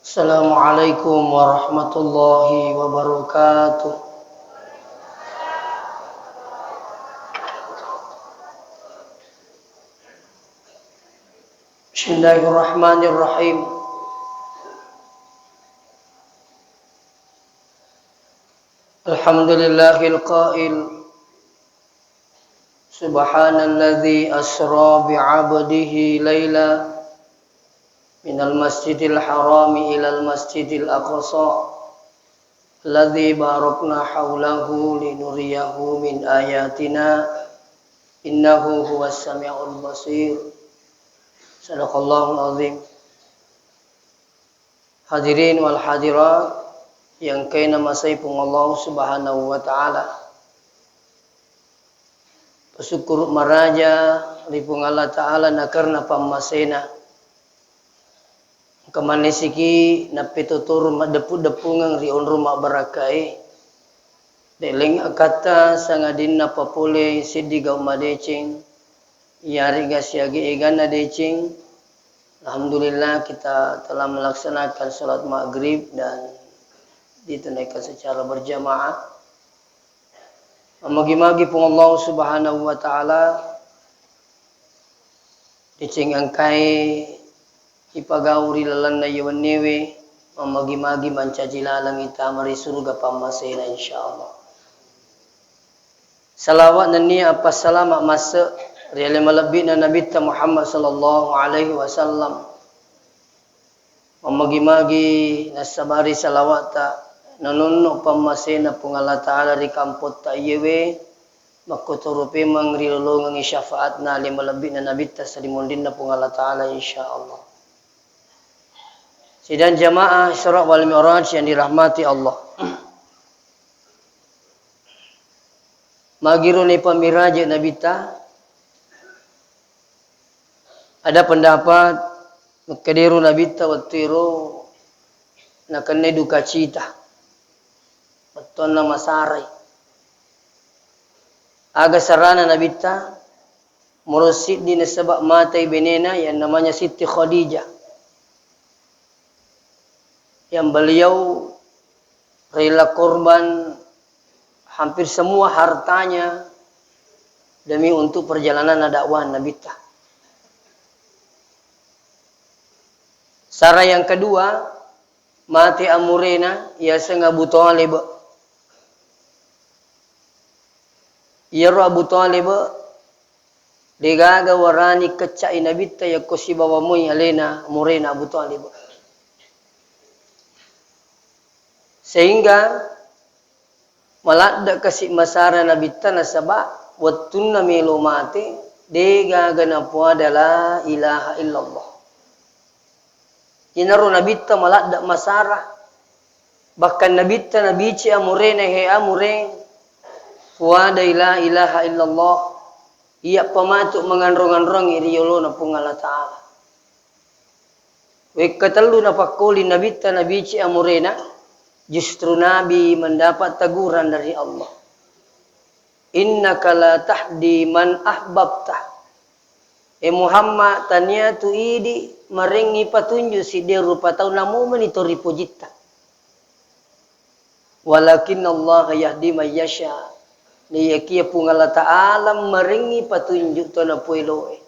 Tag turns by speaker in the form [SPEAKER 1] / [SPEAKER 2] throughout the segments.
[SPEAKER 1] Assalamualaikum warahmatullahi wabarakatuh. Bismillahirrahmanirrahim. Alhamdulillahil qail. Subhanalladzi asra bi'abdihi laila minal masjidil harami ilal masjidil aqsa alladzi barakna haulahu linuriyahu min ayatina innahu huwas samiul basir. Sadaqallahul azim. Hadirin wal hadirat yang kena masaipung Allah Subhanahu wa taala. Bersyukur maraja ripung Allah taala na karna pamasena. Kemanisiki na pitutur madepu-depungang riun rumah barakai. Deling akata sangadin na papule sidigaw madecing. Yari gasyagi egana decing. Alhamdulillah kita telah melaksanakan salat maghrib dan ditunaikan secara berjamaah. Magi-magi pun Allah Subhanahu wa taala decing angkai ipagauri lalan na yawan newe, mamagi-magi mancajilalang ita mari surga pamasena insyaallah. Salawat na niya apasalamat masa riale malabit na Nabi Muhammad sallallahu alaihi wasallam. Mamagi-magi nasabari salawat ta nanunno pamasena pung Allah taala ri kampot ta yewe makuturupi mangrilulungang syafaat na ali malabit na Nabi ta salimundin na pung Allah taala insyaallah. Sidang jamaah Isra wal Mi'raj yang dirahmati Allah. Magiruni pamiraja Nabi ta. Ada pendapat makadiru Nabi ta watiro na kanne duka cita. Beton na masaray. Aga sarana Nabi ta murusid di nasabak matay benena yang namanya Siti Khadijah. Yang beliau rela korban hampir semua hartanya demi untuk perjalanan dakwah Nabi ta. Sara yang kedua, mati amurena ya senga Abu Thalib. Ya Abu Thalib digaga warani kecai Nabi ta ya kosibawa moy alena amurena Abu Thalib. Sehingga malada kasih masara Nabi tanah sabak wattunna melu mati dega ganapu adalah ilaha illallah. Inaru Nabi ta malada masara bahkan Nabi ta Nabi ci amurene he amure wa da ilaha illallah ia pamatuk mengandrong-androng iriolo na pung Allah taala. We katalu na pakuli Nabi ta Nabi ci amurena justru Nabi mendapat teguran dari Allah. Innaka la tahdi man ahbabta. Muhammad tanya tu idi maringi patunjuk si dia rupa tau namu menitori pujita. Walakin Allah yahdi man yasha. Niyakia pun Allah Ta'ala maringi patunjuk tu na pueloe.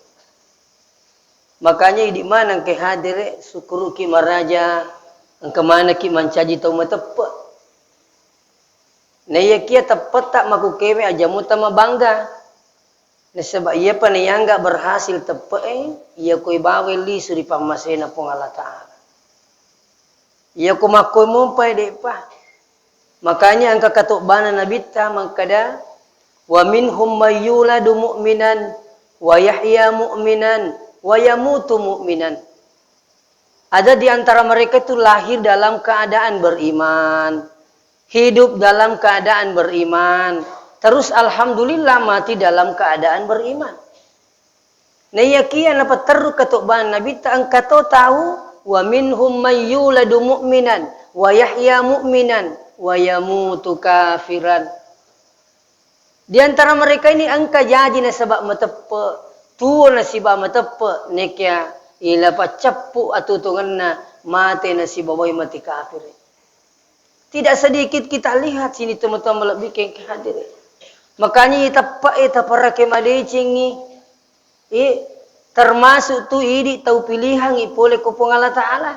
[SPEAKER 1] Makanya di mana ke hadire syukuru ki maraja ang kemana ki mancaji tau matepat. Naya kia tepat tak makukewe aja muta mabangga. Sebab ia panayangga berhasil tepat ia koi bawe li suri pamasena pung Allah Ta'ala. Ia ko makoy mumpai depa. Makanya angka katuk bana Nabi ta mangkada wa minhum mayyuladu mu'minan wa yahya mu'minan wa yamutu mu'minan. Ada di antara mereka itu lahir dalam keadaan beriman. Hidup dalam keadaan beriman. Terus alhamdulillah mati dalam keadaan beriman. Nah yakian apa teru ketubaan Nabi ta angkato tahu wa minhum mayyuladu mu'minan wa yahya mu'minan wa yamutu kafiran. Di antara mereka ini angka jadi na sebab matepe, tuwa na siba matepe nekya ila pa cappu atutungan na mati nasi bawai mati kafir. Tidak sedikit kita lihat sini teman-teman lebih ke hadir. Makanya kita para kemadecing termasuk tu ini tahu pilihan boleh kupung Allah Ta'ala.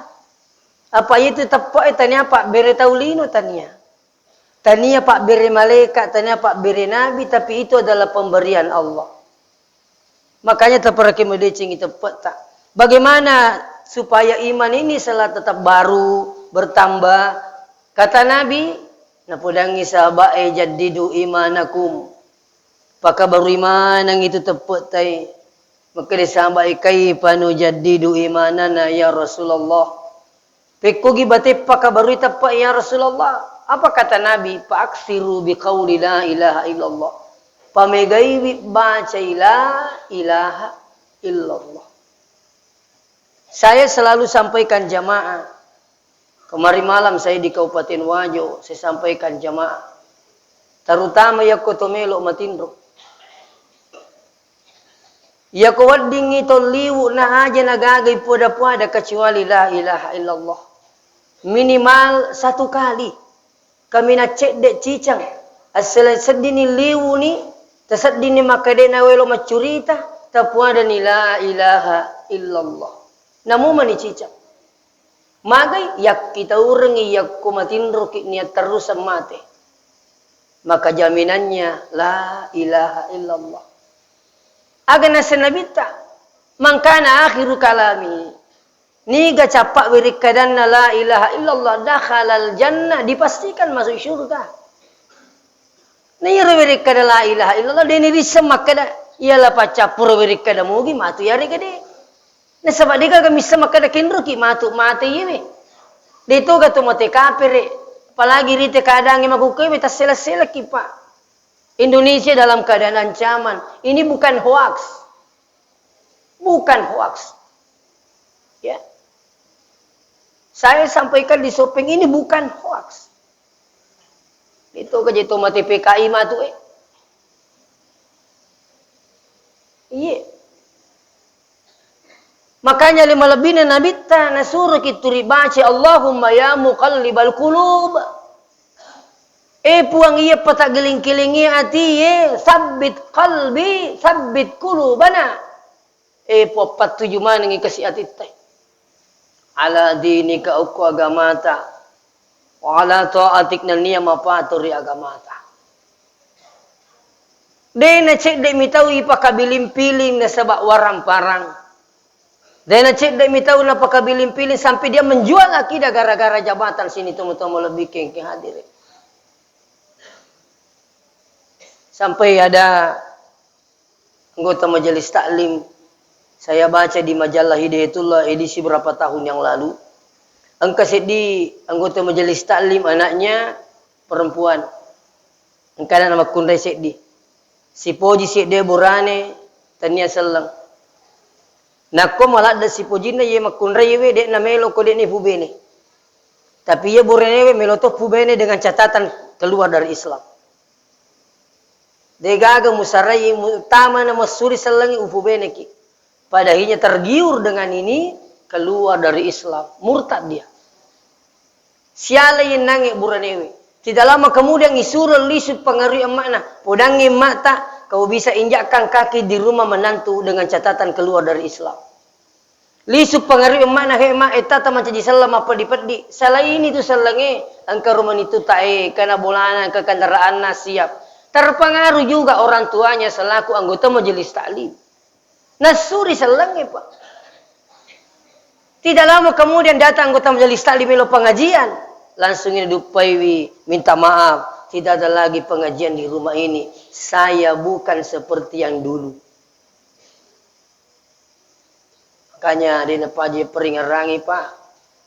[SPEAKER 1] Apa itu tepat tanya Pak beri taulino tanya. Tania Pak beri malaikat, tania Pak beri nabi, tapi itu adalah pemberian Allah. Makanya para kemadecing tepat tak. Bagaimana supaya iman ini selalu tetap baru, bertambah? Kata Nabi, napudangi sahabat jaddidu imanakum. Paka baru iman yang itu tepat tay. Maka disahabat kaifa nujaddidu imanana ya Rasulullah. Pekugi bate paka baru tepat ya Rasulullah. Apa kata Nabi? Fa'aksiru biqauli la ilaha illallah. Pamegai baca la ilaha illallah. Saya selalu sampaikan jamaah. Kemarin malam saya di Kabupaten Wajo, saya sampaikan jamaah. Terutama ya kotomelo matindro. Ya kawadding ito liwu na aja nagagay pada kecuali la ilaha illallah. Minimal 1 kali. Kami na cek dek cicang. Asal sedini liwu ni, tasadini makade na welo macurita, tapuada ni la ilaha illallah. Namu mani cicang. Magai yak kita urengi yak kumatindro niat terus mati. Maka jaminannya la ilaha illallah. Agana senabita mangkana akhiru kalami. Niga capak wirikadanna la ilaha illallah dakhalal jannah, dipastikan masuk syurga. Nira wirikada la ilaha illallah deni risemak kada ialah pacapur wirikada mugi matu yari gede. Nah sebab dia kami sama kada kindro ki matu mati yeme. Dito gato mate kafir. Apalagi rite kadang magukai meta sela-sela ki Pak. Indonesia dalam keadaan ancaman. Ini bukan hoax. Bukan hoax. Ya. Saya sampaikan di shopping ini bukan hoax. Dito gaje to mate PKI matu Iya. Makanya lima lebih nabita nasuruh kituri baca Allahumma ya muqallibal qulub. Puang iya patak geling-gelingi hati sabbit qalbi, sabbit qulubana. Popat tujuh mana ngi kasih hati tay. Ala dinika uku agamata. Wa ala ta'atik na niya mapaturi agamata. Dena cek dek mitau ipakabilim-pilim na sabak warang parang. Dan cek dek mitau na pakabilim-pilim sampai dia menjual akidah gara-gara jabatan sini temu-temu lebih kengkeng hadir. Sampai ada anggota majelis taklim, saya baca di majalah Hidayatullah edisi berapa tahun yang lalu. Angka di anggota majelis taklim anaknya perempuan. Angkana nama kundai di. Si poji de borane tania selang. Nako malah da si pojina ye makundai we dek na melo ko dek ni pubene. Tapi ye borane we melo to pubene dengan catatan keluar dari Islam. Degaga musarai utama na masuri selangi upubene ki. Padahinya tergiur dengan ini keluar dari Islam, murtad dia. Siala yang nangi buranewe. Tidak lama kemudian isurul lisut pengaruhi emakna. Podangi mata kau bisa injakkan kaki di rumah menantu dengan catatan keluar dari Islam. Lisut pengaruhi emakna hema etata mancaji salam apa dipedi. Salah ini tu salange angka rumah itu tae karena bolana ke kendaraan siap. Terpengaruh juga orang tuanya selaku anggota majelis taklim. Nasuri selange Pak. Tidak lama kemudian datang anggota majelis taklim melo pengajian. Langsung ini dupaiwi minta maaf. Tidak ada lagi pengajian di rumah ini. Saya bukan seperti yang dulu. Makanya dia paji peringarangi Pak.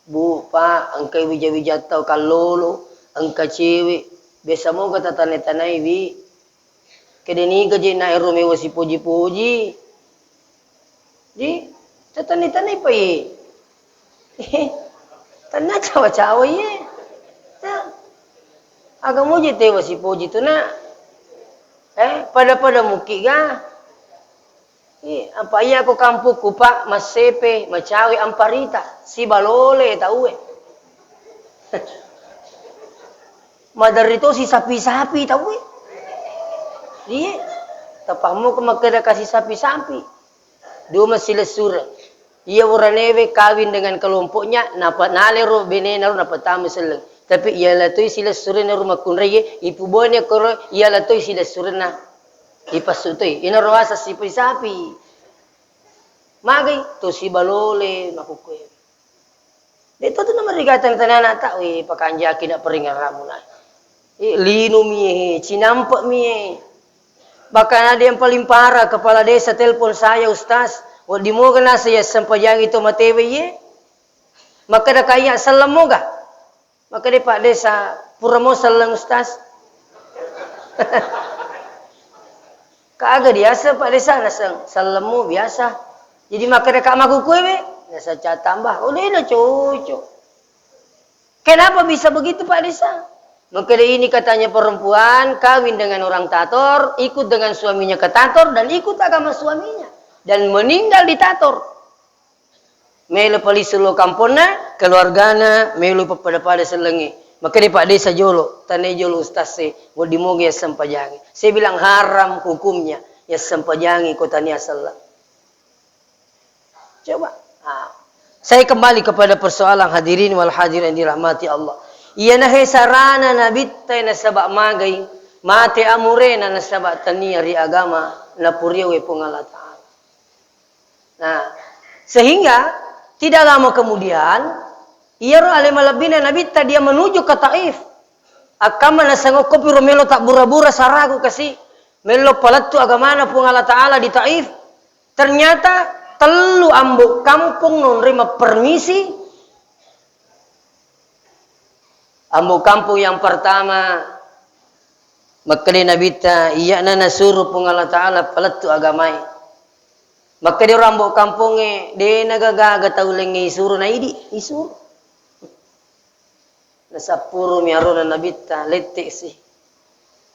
[SPEAKER 1] Bu, Pak, angkai wija-wija tau kalolo, angka cewek. Biasa mau kata tanai-tanai wi. Kedeni gaji naik rumah wasi puji-puji. Di, tanai-tanai pa ye. Tanah cawa-cawa ye. Agak mau je tewa si puji tu nak. Pada muki ga. Apa iya ko kampuku pak masepe macawi amparita si balole tahu madarito si sapi-sapi tahu iya tapamu ko magkada kasih sapi-sapi dua masih lesur ia uranewe kawin dengan kelompoknya napa nalero benena napa tamu seleng tapi ia latoi sila surena rumah kunreye ipu bone koro ia latoi sila surena ipasutoi ina roasa si sapi magai to si balole makukue dito to naman rigatan tanana ta we pakanjaki na peringan ramuna linu mie cinampak mie bahkan ada yang paling parah kepala desa telepon saya ustaz di mo na saya sampayang ito matewe ye maka da kaya salam mo ga maka di pak desa pura mo salam ustaz kagak biasa pak desa nasang salam mo biasa jadi maka da kamaku kue nasa cat tambah udah na cocok kenapa bisa begitu pak desa maka ini katanya perempuan kawin dengan orang tator ikut dengan suaminya ke tator dan ikut agama suaminya dan meninggal di tator melu palisulo kampona keluargana melu pada selengi maka di pak desa jolo tanai jolo ustaz se mau dimoge ya sampajangi saya bilang haram hukumnya ya sampajangi kota nia salah coba saya kembali kepada persoalan hadirin wal hadirin dirahmati Allah iya nahe sarana nabitta na sabak magai mate amurena na sabak tania ri agama na puriwe pengalata. Nah, sehingga tidak lama kemudian ia ro ale malabina nabitta dia menuju ke Taif. Akama na sangokopi romelo tak bura-bura saragu kasi melo palatu agamana pungala taala di Taif. Ternyata telu ambuk kampung non rima permisi. Ambuk kampung yang pertama makali nabitta iya nana suruh pungala taala palatu agamai. Maka dia rambut kampungnya dia nagaga tahu lengi suruh naidi isur. Nasapuru miarona nabita letik sih.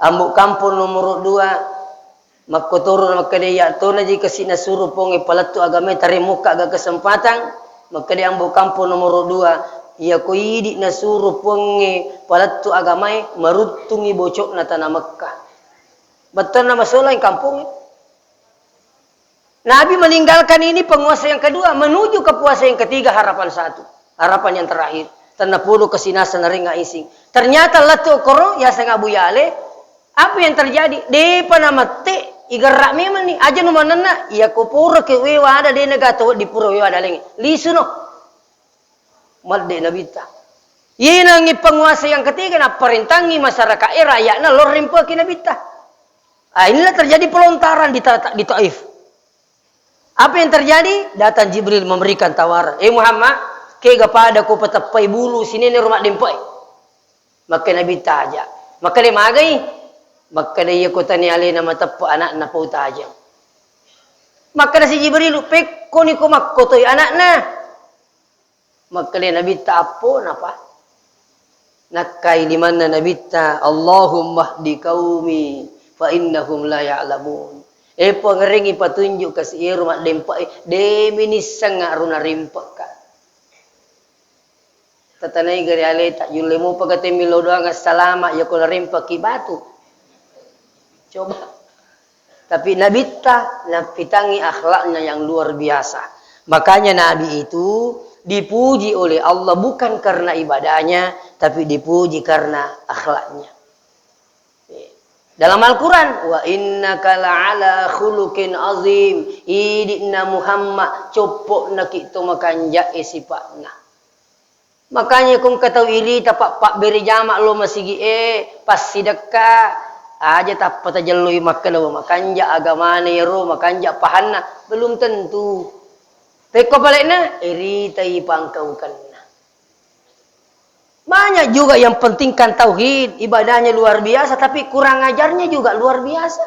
[SPEAKER 1] Ambuk kampung nomor 2 makotoro maka dia to na jika si nasuruh ponge palatu agama tare muka aga kesempatan maka dia ambuk kampung nomor 2 ia ko idi nasuruh ponge palatu agama marutungi bocok na tanah Mekkah. Betul nama solah kampung. Nabi meninggalkan ini penguasa yang kedua menuju ke puasa yang ketiga harapan satu harapan yang terakhir tanah puluh kesinasan ringa ising ternyata latu koro ya sangat buyale apa yang terjadi depa nama te igarak memang nih aja numanana ya kupura ke wewa ada de negato di pura wewa ada lengi lisuno malde nabita yenangi penguasa yang ketiga na perintangi masyarakat era ya na lorimpa kinabita inilah terjadi pelontaran di Taif. Apa yang terjadi? Datang Jibril memberikan tawaran. Muhammad, kega pada ku petapai bulu sini ni rumah dempai. Maka Nabi taja. Maka dia magai. Maka dia kota ni alih nama tepa anak na pau taja. Maka si Jibril pekko ni ku makkotoi anak na. Maka dia Nabi ta apo napa? Nakai di mana Nabi ta Allahumma hdi qaumi fa innahum la ya'lamun. Pengeringi patunjuk kasih rumah dempak demi nisanga runa rimpak ka. Tatanai gari ale tak julemu pagate milo doang salama ya kula rimpak ki batu. Coba. Tapi Nabi ta napitangi akhlaknya yang luar biasa. Makanya Nabi itu dipuji oleh Allah bukan karena ibadahnya tapi dipuji karena akhlaknya. Dalam Al-Quran, wa innaka la'ala khuluqin azim, idina Muhammad copok nak itu makan jae sifatna. Makanya kung kataw ili tapak pak beri jamak lo masigi pas sidaka aja tapat aja lo makan lo makan ja agamane ro makan ja pahanna belum tentu. Peko balikna iri tai pangkaukan. Banyak juga yang pentingkan tauhid, ibadahnya luar biasa, tapi kurang ajarnya juga luar biasa.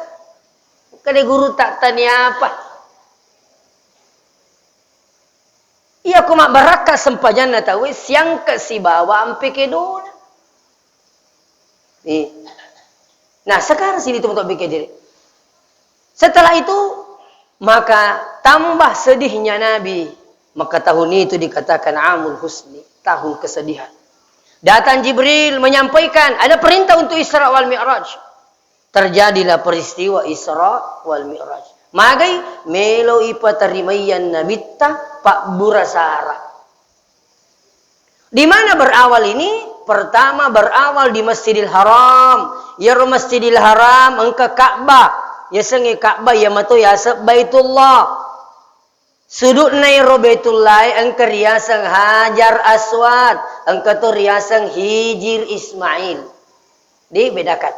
[SPEAKER 1] Kade guru tak tanya apa. Ia kuma baraka sempajana tahu siang ke si bawa ampe ke dona. Nah sekarang sini tuh untuk bikin diri. Setelah itu Maka tambah sedihnya Nabi. Maka tahun itu dikatakan Amul Husni, tahun kesedihan. Datang Jibril menyampaikan ada perintah untuk Isra wal Mi'raj. Terjadilah peristiwa Isra wal Mi'raj. Magai melo ipa tarimayan nabitta pak burasara. Di mana berawal ini? Pertama berawal di Masjidil Haram. Ya Masjidil Haram engka Ka'bah. Ya sengi Ka'bah ya mato ya Baitullah. Sudut nairo Baitullah engka riasang Hajar Aswad, engka to riasang Hijir Ismail. Dibedakan.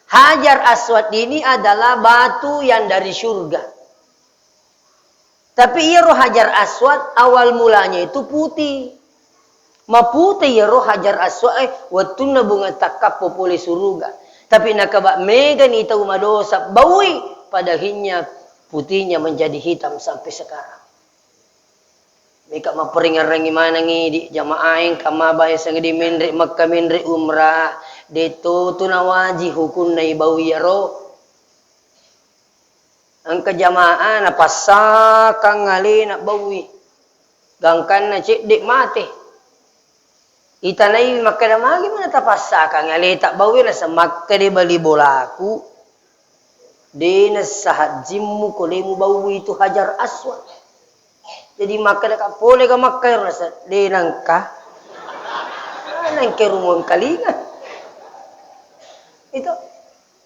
[SPEAKER 1] Hajar Aswad ini adalah batu yang dari surga. Tapi iya roh Hajar Aswad awal mulanya itu putih. Maputih ya roh Hajar Aswad watuna bunga takap popole surga. Tapi nakabak megan ita umadosa bawi padahinya putihnya menjadi hitam sampai sekarang. Mika maperingarangi mana ngi di jamaah yang kamabay sang di menri Makkah menri umrah deto tunawaji hukun na ibawi yaro. Ang kajamaah na pasakang ngali na bawi. Gangkan na cik dik mati. Itanay makadamagi mo na tapasakang ngali tak bawi na sa Makkah di bali bolaku. Di na sa hajim mo kuli mo bawi itu Hajar Aswad. Jadi Makkah na pole ka Makkah rasa di nangka. Nang kerumon kalingan. Itu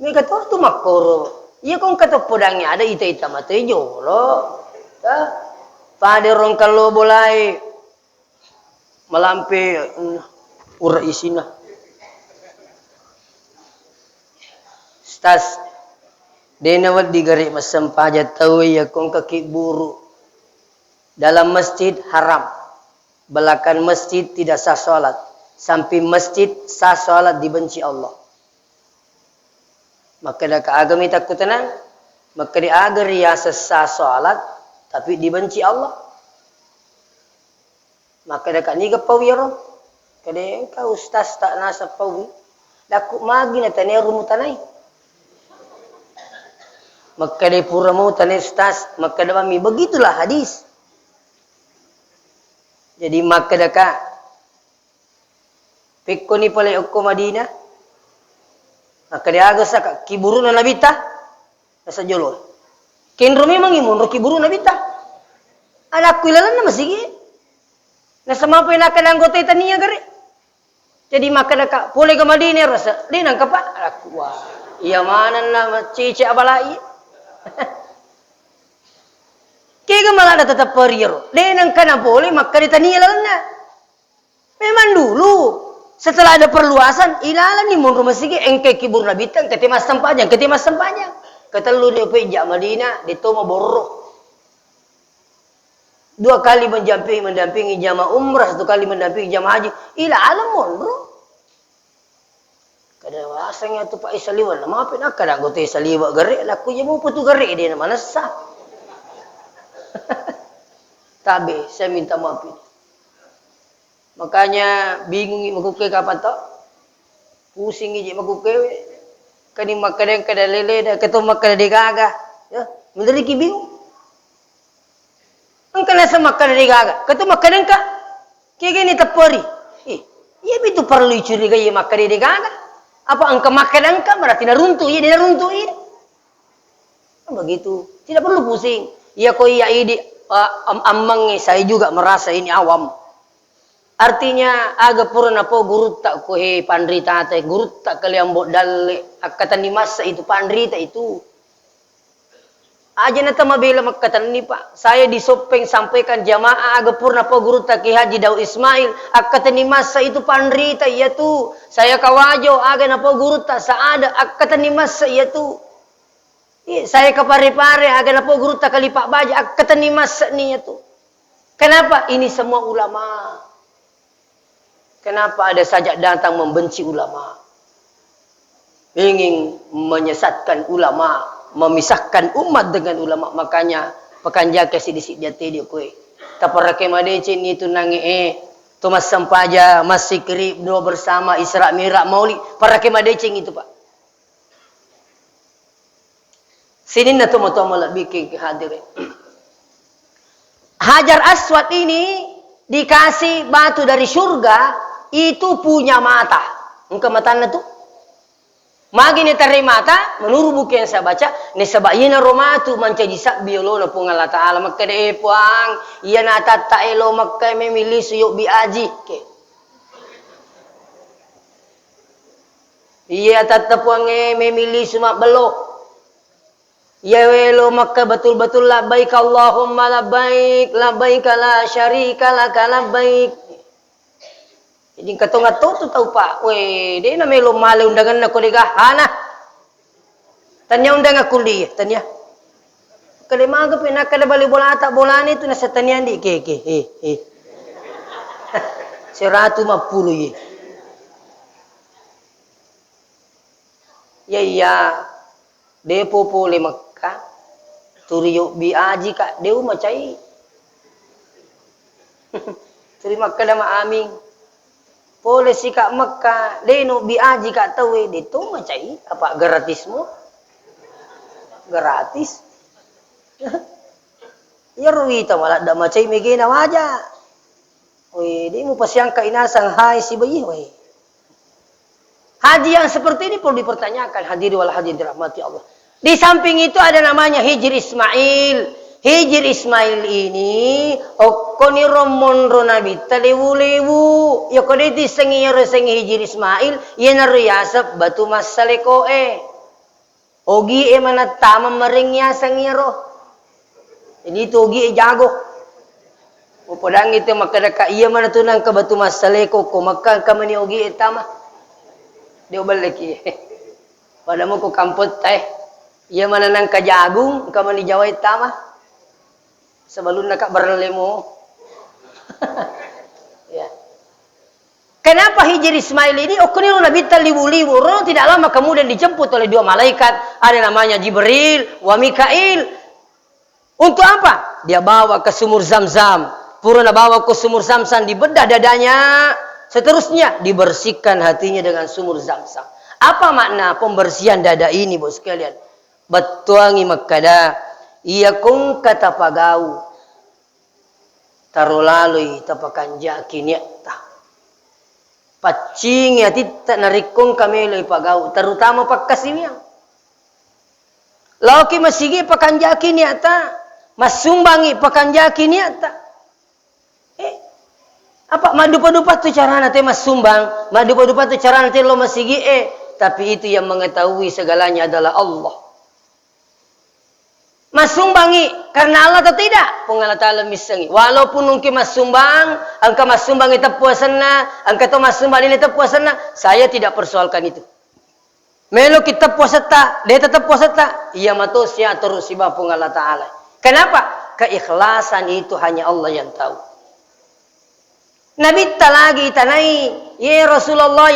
[SPEAKER 1] may kator tu makoro. Iya kung katopodangnya ada ita-ita mate jolo. Pada rong kalau bolai malampe ura isina. Stas denawat digari masampajat tahu ya kung kaki buru. Dalam masjid haram. Belakang masjid tidak sah salat. Sampai masjid sah salat dibenci Allah. Maka dah keagami takut tenang. Maka dia agar riasa sah salat. Tapi dibenci Allah. Maka dah kak ni kepau ya roh. Kada kau ustaz tak nasa pau. Daku magi na tanya rumutanay. Maka dia pura mau tanya ustaz. Maka dah mami begitulah hadis. Jadi maka daka pikko ni pala okko Madinah. Maka dia agak saka kiburu na nabita nasa jolo. Kenro memang imun ro kiburu nabita. Anak kuilalan na masigi. Nasa mapay nakananggota itaniya gari. Jadi maka daka pole ka Madinah rasa dinang ka pa. Aku wah. Iya manan na cici abalai. Kaya malah ada tetap periero. Denang kana boleh maka ditanialan na. Memang dulu setelah ada perluasan ilalan ni mun rumah sige engke kibur na bitang ketimas sempajang. Ketelu dia pejak Madinah ditoma borok. 2 kali mendampingi jamaah umrah, 1 kali mendampingi jamaah haji. Ilalan mon bro. Kada wasangnya tu Pak Isaliwan nama apa nak kada gote Isaliwa gare laku je mau putu gare dia mana sah. Tabe, saya minta maaf ini. Makanya bingung makuke kapan to? Pusing ije makuke. Kani makadeng kada lele dah ketemu makada digaga. Ya, menteri ki bingung. Angka nasa makada digaga. Ketemu makadeng ka? Kaya ni tepori. Iya bitu perlu curiga ye makada digaga. Apa angka makadeng ka berarti naruntu ye dia naruntu ye. Begitu. Tidak perlu pusing. Ya koi ya ini amang saya juga merasa ini awam. Artinya agak purna po guru tak kohe pandrita teh guru tak kalian bot dalle akatan di masa itu pandrita itu. Aja nata mabela makatan ni Pak. Saya disopeng sampaikan jamaah agak purna po guru tak Ki Haji Daud Ismail akatan di masa itu pandrita ya tu. Saya kawajo agak napa guru tak saada akatan di masa ya tu. Saya ke pare-pare agar apa guru tak kalipak baja ketani masa ni tu. Kenapa? Ini semua ulama. Kenapa ada saja datang membenci ulama? Ingin menyesatkan ulama, memisahkan umat dengan ulama. Makanya pekanjak kasi disik jati dia kowe. Taparake madece ni tu nangi Thomas Sampaja masih kerib dua bersama Isra Mi'raj Maulid. Parake madece itu Pak. Sini na tumo-tumo bikin hadirin. Hajar Aswad ini dikasih batu dari surga, itu punya mata. Engkau matanya tuh. Magi ni tarik mata, menurut buku yang saya baca, ni sebab ia na romatu mancajisak biolo na pung Allah Ta'ala. Maka de puang, ia na tata elo maka memilih suyuk biaji. Ia tata puang memilih sumak belok. Ya welo maka betul-betul labbaik Allahumma labbaik, labbaik la syarika laka labbaik. Jadi katong-katong tu tahu pak, weh, dia na melo male undangan na kuliah, hana. Tanya undang aku dia, tanya. Kalau maga pina kada balik bola tak bola ni tu na sa tanya di ke. Seratu mapulu ye. Ya, depo pole Mekah, turiyo biaji kak deu macai. Turi Mekah dah maaming. Boleh si kak Mekah, deno biaji kak tahu itu macai apa gratismu? Gratis. Ya ruita malah dah macai megena waja. Weh, dia mu pasiang ka inasang hai si bayi weh. Haji yang seperti ini perlu dipertanyakan, hadiri wal hadirin dirahmati Allah. Di samping itu ada namanya Hijri Ismail. Hijri Ismail ini okoni romon nabi talewu-lewu ya kode di sengi Hijri Ismail ya nariyasap batu masaleko ogi mana tama meringnya sangiro jadi itu ogi jago podang itu maka deka iya mana tunang ke batu masaleko ko maka kamani ogi tama dia balik padamu ko kampot teh iya mana nang kajagung kamani Jawa tama sebelum nak berlemu. Ya. Kenapa Hijri Ismail ini? Okuniru Nabi libu-libu. Tidak lama kemudian dijemput oleh dua malaikat. Ada namanya Jibril wa Mikail. Untuk apa? Dia bawa ke sumur Zam-Zam. Purana bawa ke sumur Zam-Zam, dibedah dadanya. Seterusnya dibersihkan hatinya dengan sumur Zam-Zam. Apa makna pembersihan dada ini, bos sekalian? Batuangi makada. Ia kung kata pagau tarulalui tapakan jakinya ta pacing ya tidak narikung kami loi pagau terutama pakasinya lauki masigi pakan jakinya ta masumbangi pakan jakinya ta apa madupa-dupa tu cara nanti masumbang madupa-dupa tu cara nanti lo masigi tapi itu yang mengetahui segalanya adalah Allah. Masumbangi karena Allah atau tidak? Pengalat Ta'ala misangi. Walaupun mungkin masumbang, angka masumbang itu puasana, angka itu masumbang ini itu puasana, saya tidak persoalkan itu. Melo kita puasa tak, dia tetap puasa tak, ia matusnya terus sibah pengalat Ta'ala. Kenapa? Keikhlasan itu hanya Allah yang tahu. Nabi tak lagi tanai, ya Rasulullah,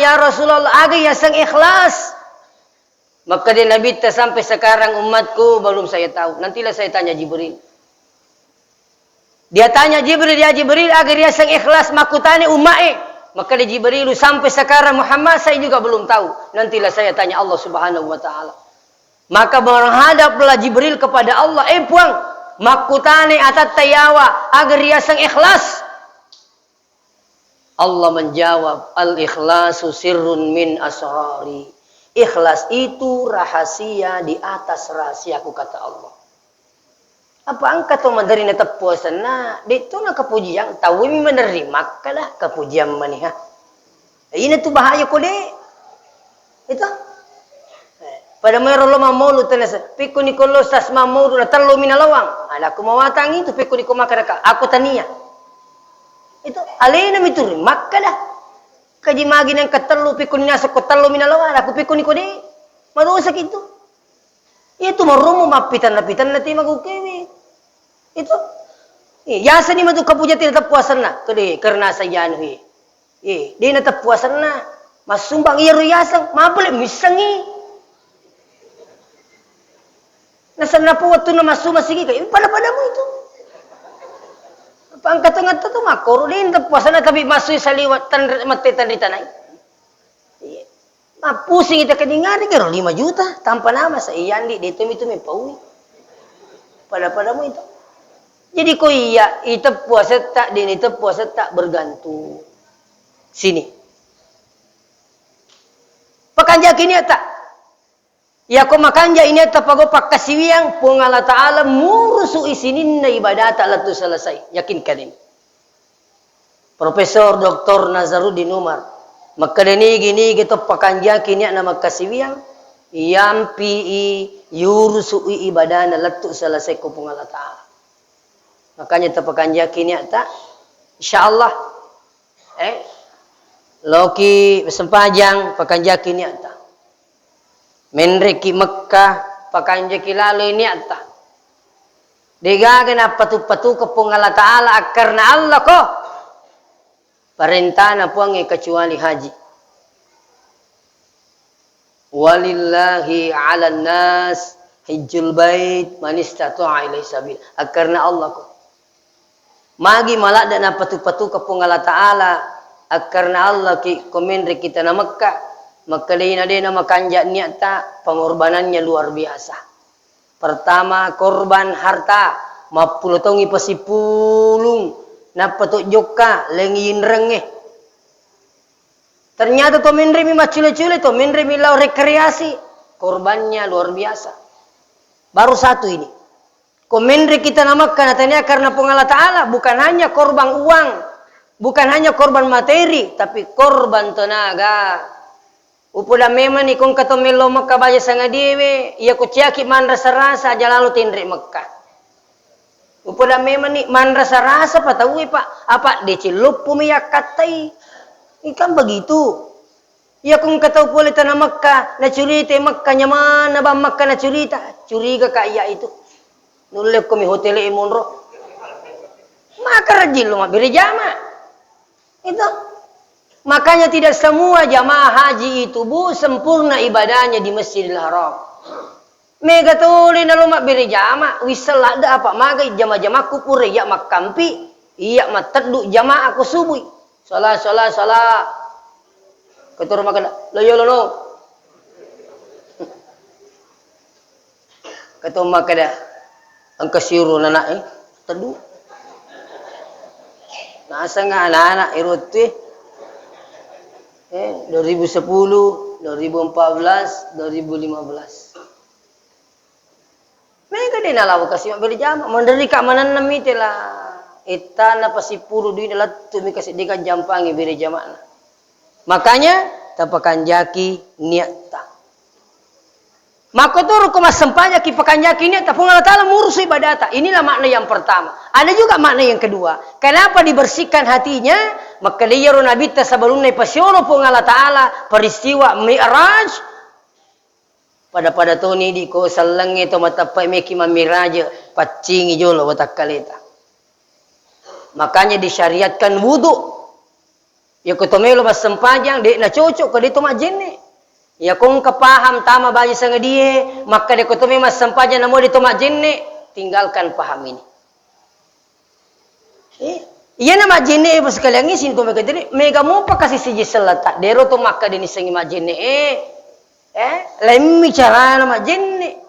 [SPEAKER 1] agak ya sang ikhlas. Maka dia Nabi sampai sekarang umatku belum saya tahu. Nantilah saya tanya Jibril. Dia tanya Jibril, ya Jibril agar dia sang ikhlas makutane umae. Maka dia Jibril sampai sekarang Muhammad saya juga belum tahu. Nantilah saya tanya Allah Subhanahu wa taala. Maka menghadaplah Jibril kepada Allah, puang makutane atat tayawa agar dia sang ikhlas. Allah menjawab, al-ikhlasu sirrun min asrari. Ikhlas itu rahasia di atas rahasiaku, kata Allah. Apa angkat tu mandari na tapuasan na dito na kapujian tahu mi menerima kalah kapujian maniha. Ini tu bahaya ko de. Itu. Pada merolo mamolu tenas piku ni kollo sas mamolu na talo minalawang. Ala ko mawatang itu piku ni ko makaraka. Ako tania. Itu alena mituri makkalah. Kaji magi nang katalo pikun nasa ko talo minalawan aku pikun ko di marusak itu marumo mapitan-napitan na ti magukewi itu yasa ni matu kapujati na tapuasan na kadi karena sa yanhi di na tapuasan na masumbang iya ruyasang mapule misangi nasa na po wato na masuma sige kay pada mo itu pangkatangat tu makor din tapuasan na tapi masuk saliwat matetan di tanay. Mapusing kita kadingari karo 5 juta tanpa nama sa iyan di dito may pawi. Pada-padamu itu. Jadi kau iya, itu puasa tak, dan itu puasa tak bergantung. Sini. Pakanja kini tak. Ya kau makanja ini tak pago pakasiwiang pung Allah Ta'ala murusu isinin na ibadah tak latu selesai. Yakinkan ini. Profesor Dr. Nazarudin Umar. Makadani gini gitu pakanja kini na makasiwiang. Yampi yurusu ibadah na latu selesai ko pung Allah Ta'ala. Makanya tapakan yakin ya tak, insyaallah, loki sempajang pakan yakin ya tak, menreki Mekah pakan jaki lalu ini ya tak, digagan apa patu kepung Allah Taala karena Allah kok, perintah na puangi kecuali haji. Walillahi 'alan nas hijjul bait man istata'a ilaihi sabil. Karena Allah kok. Magi malak dan patu kepung Allah Ta'ala akarna Allah ki komendri kita na Makkah maka dina makanja niata pengorbanannya luar biasa. Pertama korban harta mapulutongi pasipulung na patuk joka lengin rengeh. Ternyata to mendri mi macule-cule to mendri mi lau rekreasi korbannya luar biasa. Baru satu ini. Komendri kita namakan katanya karena pengalat Ta'ala bukan hanya korban uang, bukan hanya korban materi, tapi korban tenaga. Upoda memang ikong katomelo Mekah baja sanga dewe, ia kuciaki man rasa-rasa jalan lu tindri Mekah. Upoda memang ni man rasa-rasa patawi pak, apa decilup pumiyak katai, ikan begitu. Ia kung katau pula tanah Mekah, na curita Mekah nyaman, na ba Mekah na curita, curiga ka iya itu. Nulek kami hotel imunro. Maka rajin lu beri jamaah. Itu. Makanya tidak semua jamaah haji itu bu sempurna ibadahnya di Masjidil Haram. Mega tuli na lu beri jamaah. Wisal ada apa magai jamaah-jamaah kupure ya makampi. Iya mataddu jamaah aku subuh. Salah. Ketur makan. Lo. Ketur makan. Ang kasiuro na teduh. Nasa nga anak-anak iruti. 2010, 2014, 2015. Mereka din alaw kasi mabili jama. Mandari ka manan namite la. Ita na pasipuro din na tumi kasi di ka jampangi biri jama na. Makanya tapakan jaki niata. Makotoro kumasempanya kipakanjaki ini tapung Allah Ta'ala murus ibadata. Inilah makna yang pertama. Ada juga makna yang kedua. Kenapa dibersihkan hatinya? Maka liyaru Nabi sebelumnya pasiono pung Allah Ta'ala peristiwa Mi'raj. Pada tahun ini ko salangi to matapai meki mamiraja pacingi jolo watak kaleta. Makanya disyariatkan wudu. Ya kutomelo mas sempajang dek na cocok ke dito majene. Ya kung kapaham tama bayi sanga dia, maka dia kutumi mas sampaja namo dito majene, tinggalkan paham ini. Iya na majene pas kalian isin to mega diri, mega mo pa kasi si Giselata, dero to maka din isangi majene lemmi cara na majene.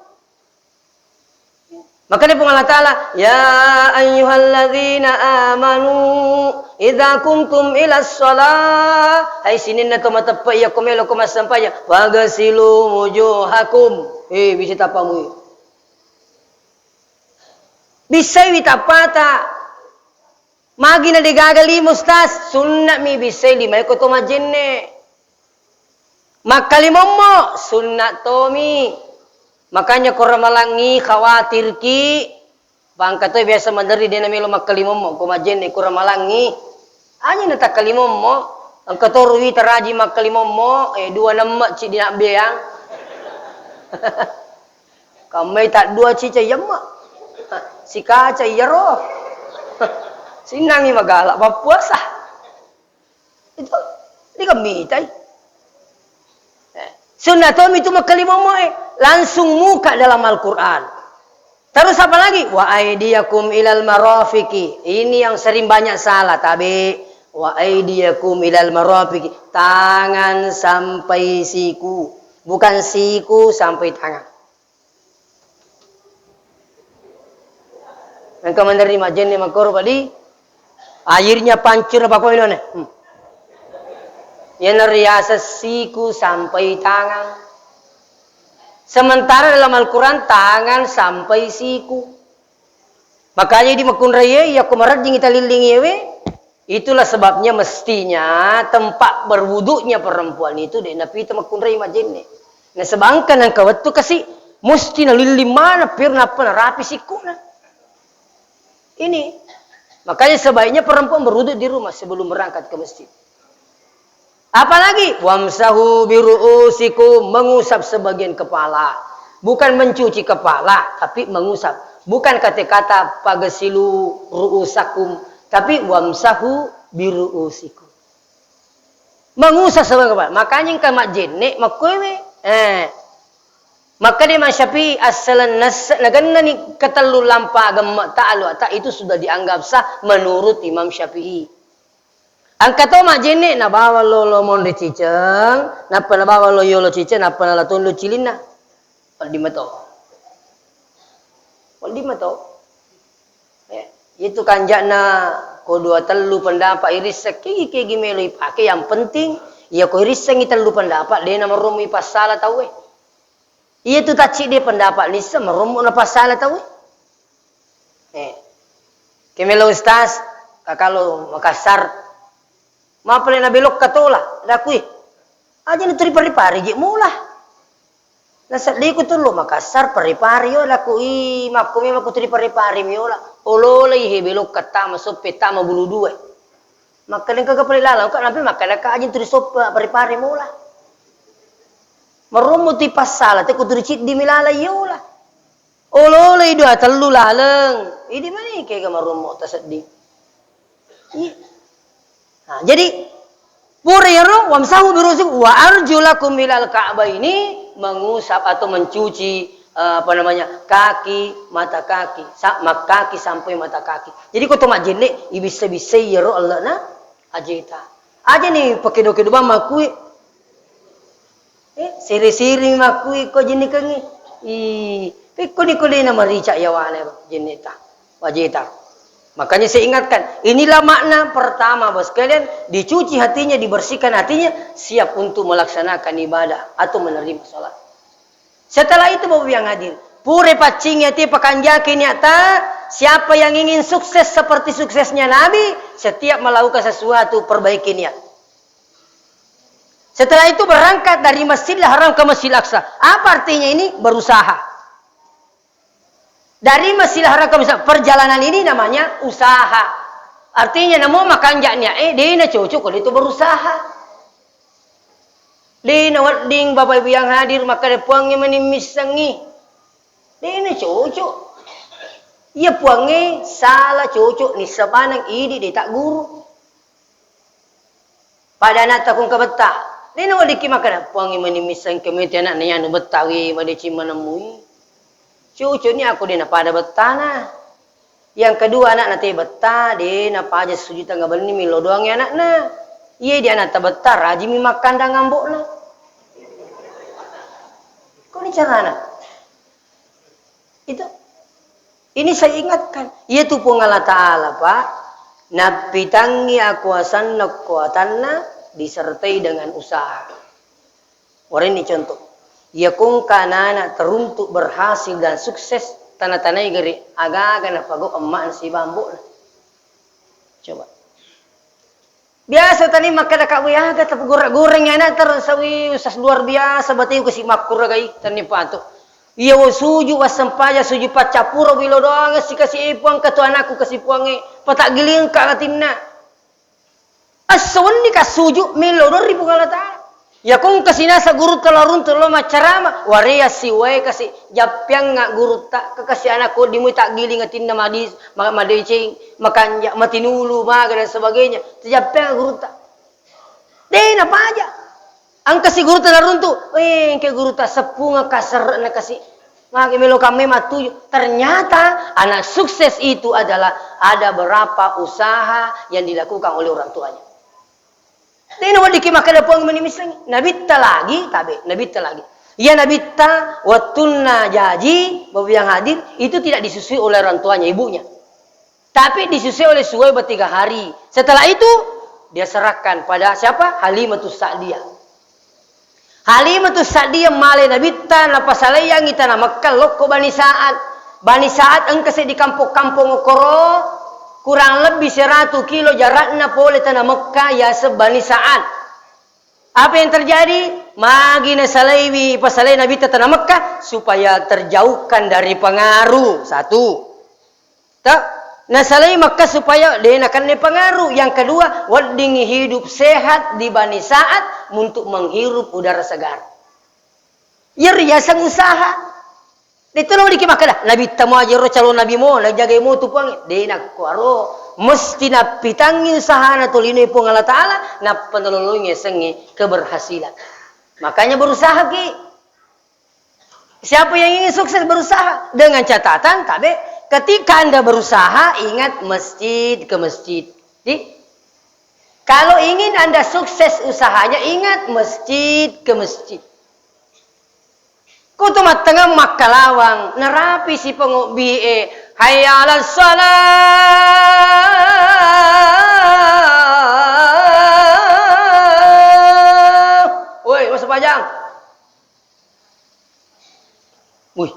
[SPEAKER 1] Maka dia pengalat Ta'ala, ya ayyuhalladzina amanu idza kumtum ila shalah. Hai sinin na tumatapa iya kumelo kumasampaya. Wagasilu wujuhakum. Bisa tapamu. Bisa witapata. Magi na digagali mustas sunna mi bisa lima ko to majenne. Makalimommo sunna tomi. Makanya korang malangi khawatir ki bangka tu biasa mandari dia namilo makalimom mo kumajen ni korang malangi hanya nata kalimom mo ang katorwi taraji makalimom mo 2 ci di nak biang kamay tak 2 ci cayama si kaca yaro sinangi magala papuasa itu di kami tay sunnatom itu makalimom mo langsung muka dalam Al-Quran. Terus apa lagi? Wa aidiyakum ilal marafiqi. Ini yang sering banyak salah. Tapi wa aidiyakum ilal marafiqi. Tangan sampai siku. Bukan siku sampai tangan. Engkau menerima jenne makorba di akhirnya pancur apa kau ini? Yang riasa siku sampai tangan. Sementara dalam Al-Quran tangan sampai siku. Makanya di makun raya ya kumarajing kita lilingi we. Itulah sebabnya mestinya tempat berwuduknya perempuan itu deh napi itu makun raya majenne. Nah sebangkan yang kawat tu kasih mesti na liling mana pirna apa rapi siku na. Ini makanya sebaiknya perempuan berwuduk di rumah sebelum berangkat ke masjid. Apalagi wamsahu biru'usikum, mengusap sebagian kepala. Bukan mencuci kepala, tapi mengusap. Bukan kata-kata pagasilu ru'usakum, tapi wamsahu biru'usikum. Mengusap sebagian kepala. Makanya yang kamak jenek makwewe. Maka dia Syafi'i asalan naganna ni katalu lampa agama ta'alu ta itu sudah dianggap sah menurut Imam Syafi'i. Angkat to mak jenek na bawa lo monde ciceng, napa na bawa lo yolo ciceng, napa na latun lo cilina. Waldi mato. Itu kanjana ko dua telu pendapat iris seki gimelo ipake yang penting ya ko iris sengi telu pendapat dia nama romo ipasala tahu Iya tu taci dia pendapat ni semeromo na pasala tahu Kemelo ustaz kakalo Makassar Mapalay na belok katola, lakui. Aja na pari-pari gi mula. Nasa liko tulo Makassar pari-pari yo lakui, makumi maku pari-pari miola. Ololay he belok kata masuk peta mabulu dua. Makaling kagapali lalang ka nabi makalaka aja turi sop pari-pari mula. Marumo ti pasala te kuturi cit di milala yola. Ololay dua telu lalang. Idi mani kaya marumo tasaddi. Nah, jadi puriru wamsahu birusikum wa arjulakum ilal ka'bah ini mengusap atau mencuci kaki, mata kaki, kaki sampai mata kaki. Jadi kau tomak jenek ibisa-bisa yaro Allah na ajeta. Aja nih pakai doke doba makui. Siri-siri makui kau jenek kangi. Pikul na marica yawane jeneta. Wajeta. Makanya saya ingatkan, inilah makna pertama bos kalian, dicuci hatinya, dibersihkan hatinya, siap untuk melaksanakan ibadah atau menerima sholat. Setelah itu bapak yang hadir, pure pacing hati pakanjaki nyata, siapa yang ingin sukses seperti suksesnya Nabi, setiap melakukan sesuatu perbaiki niat. Setelah itu berangkat dari Masjidil Haram ke Masjidil Aqsa. Apa artinya ini? Berusaha. Dari Masjidil Haram ke Masjidil perjalanan ini namanya usaha. Artinya namo makan jaknya dia na cocok kalau itu berusaha. Dia na wading bapak ibu yang hadir maka dia puangnya menimisangi. Dia na cocok. Ia puangnya salah cocok ni sepanang ini dia tak guru. Pada anak takung ke betah. Dia na wadiki makan puangnya menimisan kemetian anaknya nu betawi pada cima nemui. Cucu ni aku dia nak pada betana. Yang kedua anak nanti betah, dia nak aja sujuta nggak berani milo doang ya anak na. Iya dia anak betah, rajin mi makan dah ngambok na. Kau ni cara anak? Itu. Ini saya ingatkan. Ia tu pun Allah Ta'ala pak. Napitangi akuasan kuatanna disertai dengan usaha. Orang ini contoh. Ya kung kanana teruntuk berhasil dan sukses tanah-tanah geri agak na pagok emak si bambu. Coba. Biasa tadi makan dak wiaga tapi goreng-gorengnya na tersawi usas luar biasa batiu kasi makur gai tani patu. Iya wo suju wasampaja suju pacapuro bilo doang si kasi ipuang katu anakku kasi puange patak giling ka katinna. Ason ni kasuju milo do ribu galata. Ya kung kasi nasa guru telarun telo macarama waria siway kasi japyang nga guru tak kasi anak ko di mo tak giling atin na madicing makanja matinulu maga dan sebagainya japyang guru tak deh apa aja ang kasi guru telarun tu ke guru tak sepunga kasar na kasi magi melo kami matuju ternyata anak sukses itu adalah ada berapa usaha yang dilakukan oleh orang tuanya. Ini wadi kimakada puang menimisang Nabi ta lagi tabe Nabi ta lagi. Ya Nabi ta watunna jaji babu yang hadir itu tidak disusui oleh orang tuanya ibunya. Tapi disusui oleh Suhaib 3 hari. Setelah itu dia serahkan pada siapa? Halimatus Sa'diyah. Halimatus Sa'diyah male Nabi tan pasalayang itana Makkah lokko Bani Sa'ad. Bani Sa'ad engkese di kampung-kampung ukoro kurang lebih 100 kilo jaraknya pole tanah Makkah ya Bani Sa'ad. Apa yang terjadi? Magi nasalaiwi pasalai Nabi tanah Makkah supaya terjauhkan dari pengaruh. Satu. Tak nasalai Makkah supaya dia akan pengaruh. Yang kedua, wadingi hidup sehat di Bani Sa'ad untuk menghirup udara segar. Ya riasan usaha. Itu nama dikimakada. Nabi tamu aja ro calon Nabi mo, najaga mo tu pang. Dia nak kuaro mesti na pitangi usaha na tulino pun Allah Taala na penolongnya sengi keberhasilan. Makanya berusaha ki. Siapa yang ingin sukses berusaha dengan catatan tapi ketika Anda berusaha, ingat masjid ke masjid. Kalau ingin Anda sukses usahanya, ingat masjid ke masjid. Kau tuh tengah makalawang, nerapi si pengobi hayya 'alas salah. Woi, masa pajang. Wih,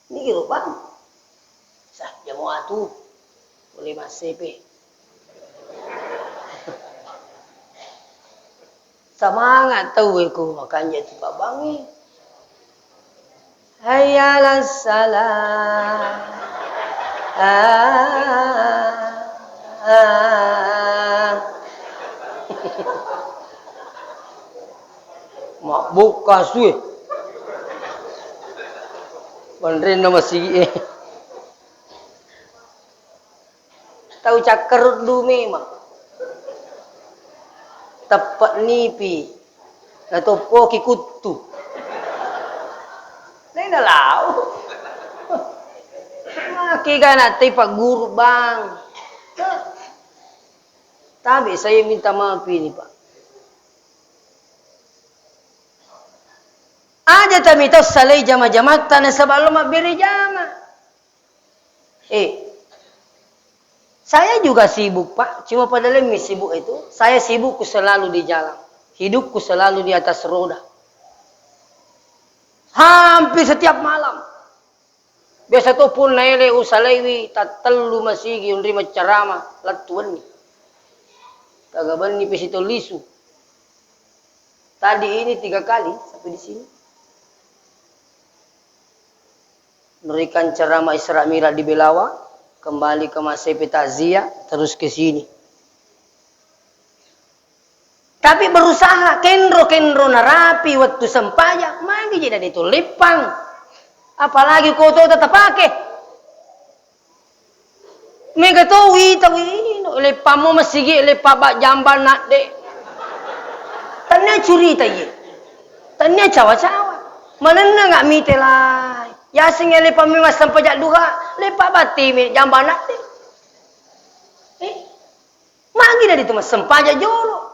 [SPEAKER 1] ini gitu bang. Jamuah tu boleh masih pe. Semangat tahu aku makanya tu babangi. Hayya 'alas salah. Mak buka sui. Bandren nama si tahu cakar du memang tepat nipi atau poki kutu ini dah lau maki gana tipa guru bang tapi saya minta maaf ini pak aja kami tahu salai jama-jama tanah sebelum beri jama saya juga sibuk pak, cuma pada lemi sibuk itu, saya sibukku selalu di jalan, hidupku selalu di atas roda. Hampir setiap malam. Biasa tu pun naile usalewi, tatelu masigi, unrima carama, latuan ni. Kagaban ni pesito lisu. Tadi ini 3 kali sampai di sini. Berikan ceramah Isra Mi'raj di Belawa. Kembali ke Masepe Takziah, terus ke sini. Tapi berusaha, kendro narapi waktu sempaya, magi jadi itu lipang. Apalagi kau tahu tetap pakai. Mega tahu lepamu masih lepabak jamban nak dek. Tanya cerita ye, tanya cawa-cawa. Mana nggak mitelah. Ya singa lepa mi mas sampajak duha, lepa bati mi jamban nak dek. Magi dari tu mas sampajak jolo.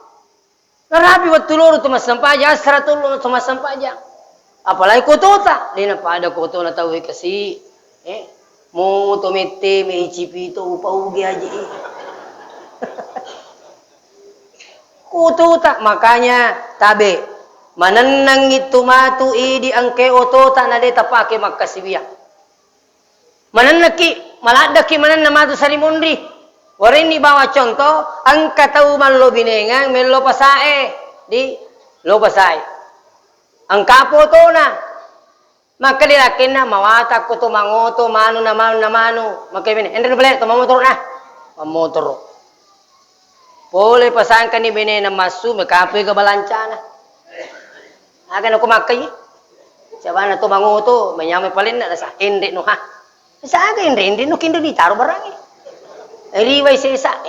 [SPEAKER 1] Ngarapi waktu loro tu mas sampajak, 100 loro tu mas sampajak. Apalagi kotota, lina pada koto na tahu kasi. Mo to mete me icipi to upa ugi aja. Kotota makanya tabe. Mananang itu matu di angke otota na de tapake makasibia. Mananaki maladaki mananna matu sarimundri. Warini bawa contoh angka tahu mallo binengang mello pasae di lo pasae. Angka potona maka dilakin na mawata ko to mangoto manu na manu maka bine endre bele to mamotor na mamotor. Boleh pasahan kan ni bine na masu makape ka balancana. Akan aku makai. Siapa na to mangoto menyame palin na sa endre no ha. Sa aga endre no kindo di taro barang. Riway sesa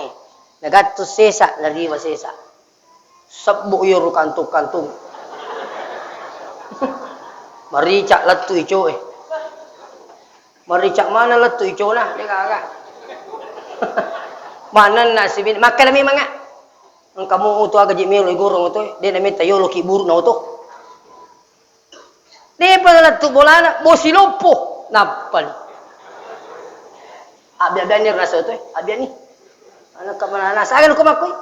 [SPEAKER 1] nagato sesa na riwa sesa. Sabbo yoro kantung-kantung. Maricak latu ijo Maricak mana latu ijo na de kaga. Mana na sibin makan mi manga. Ang kamu uto aga jimelo igorong uto de na meta yolo ki buru na uto. De pa latu bolana bosilopo napal. Abia-abia rasa tu abia ni. Anak kamana sagan ko makoy.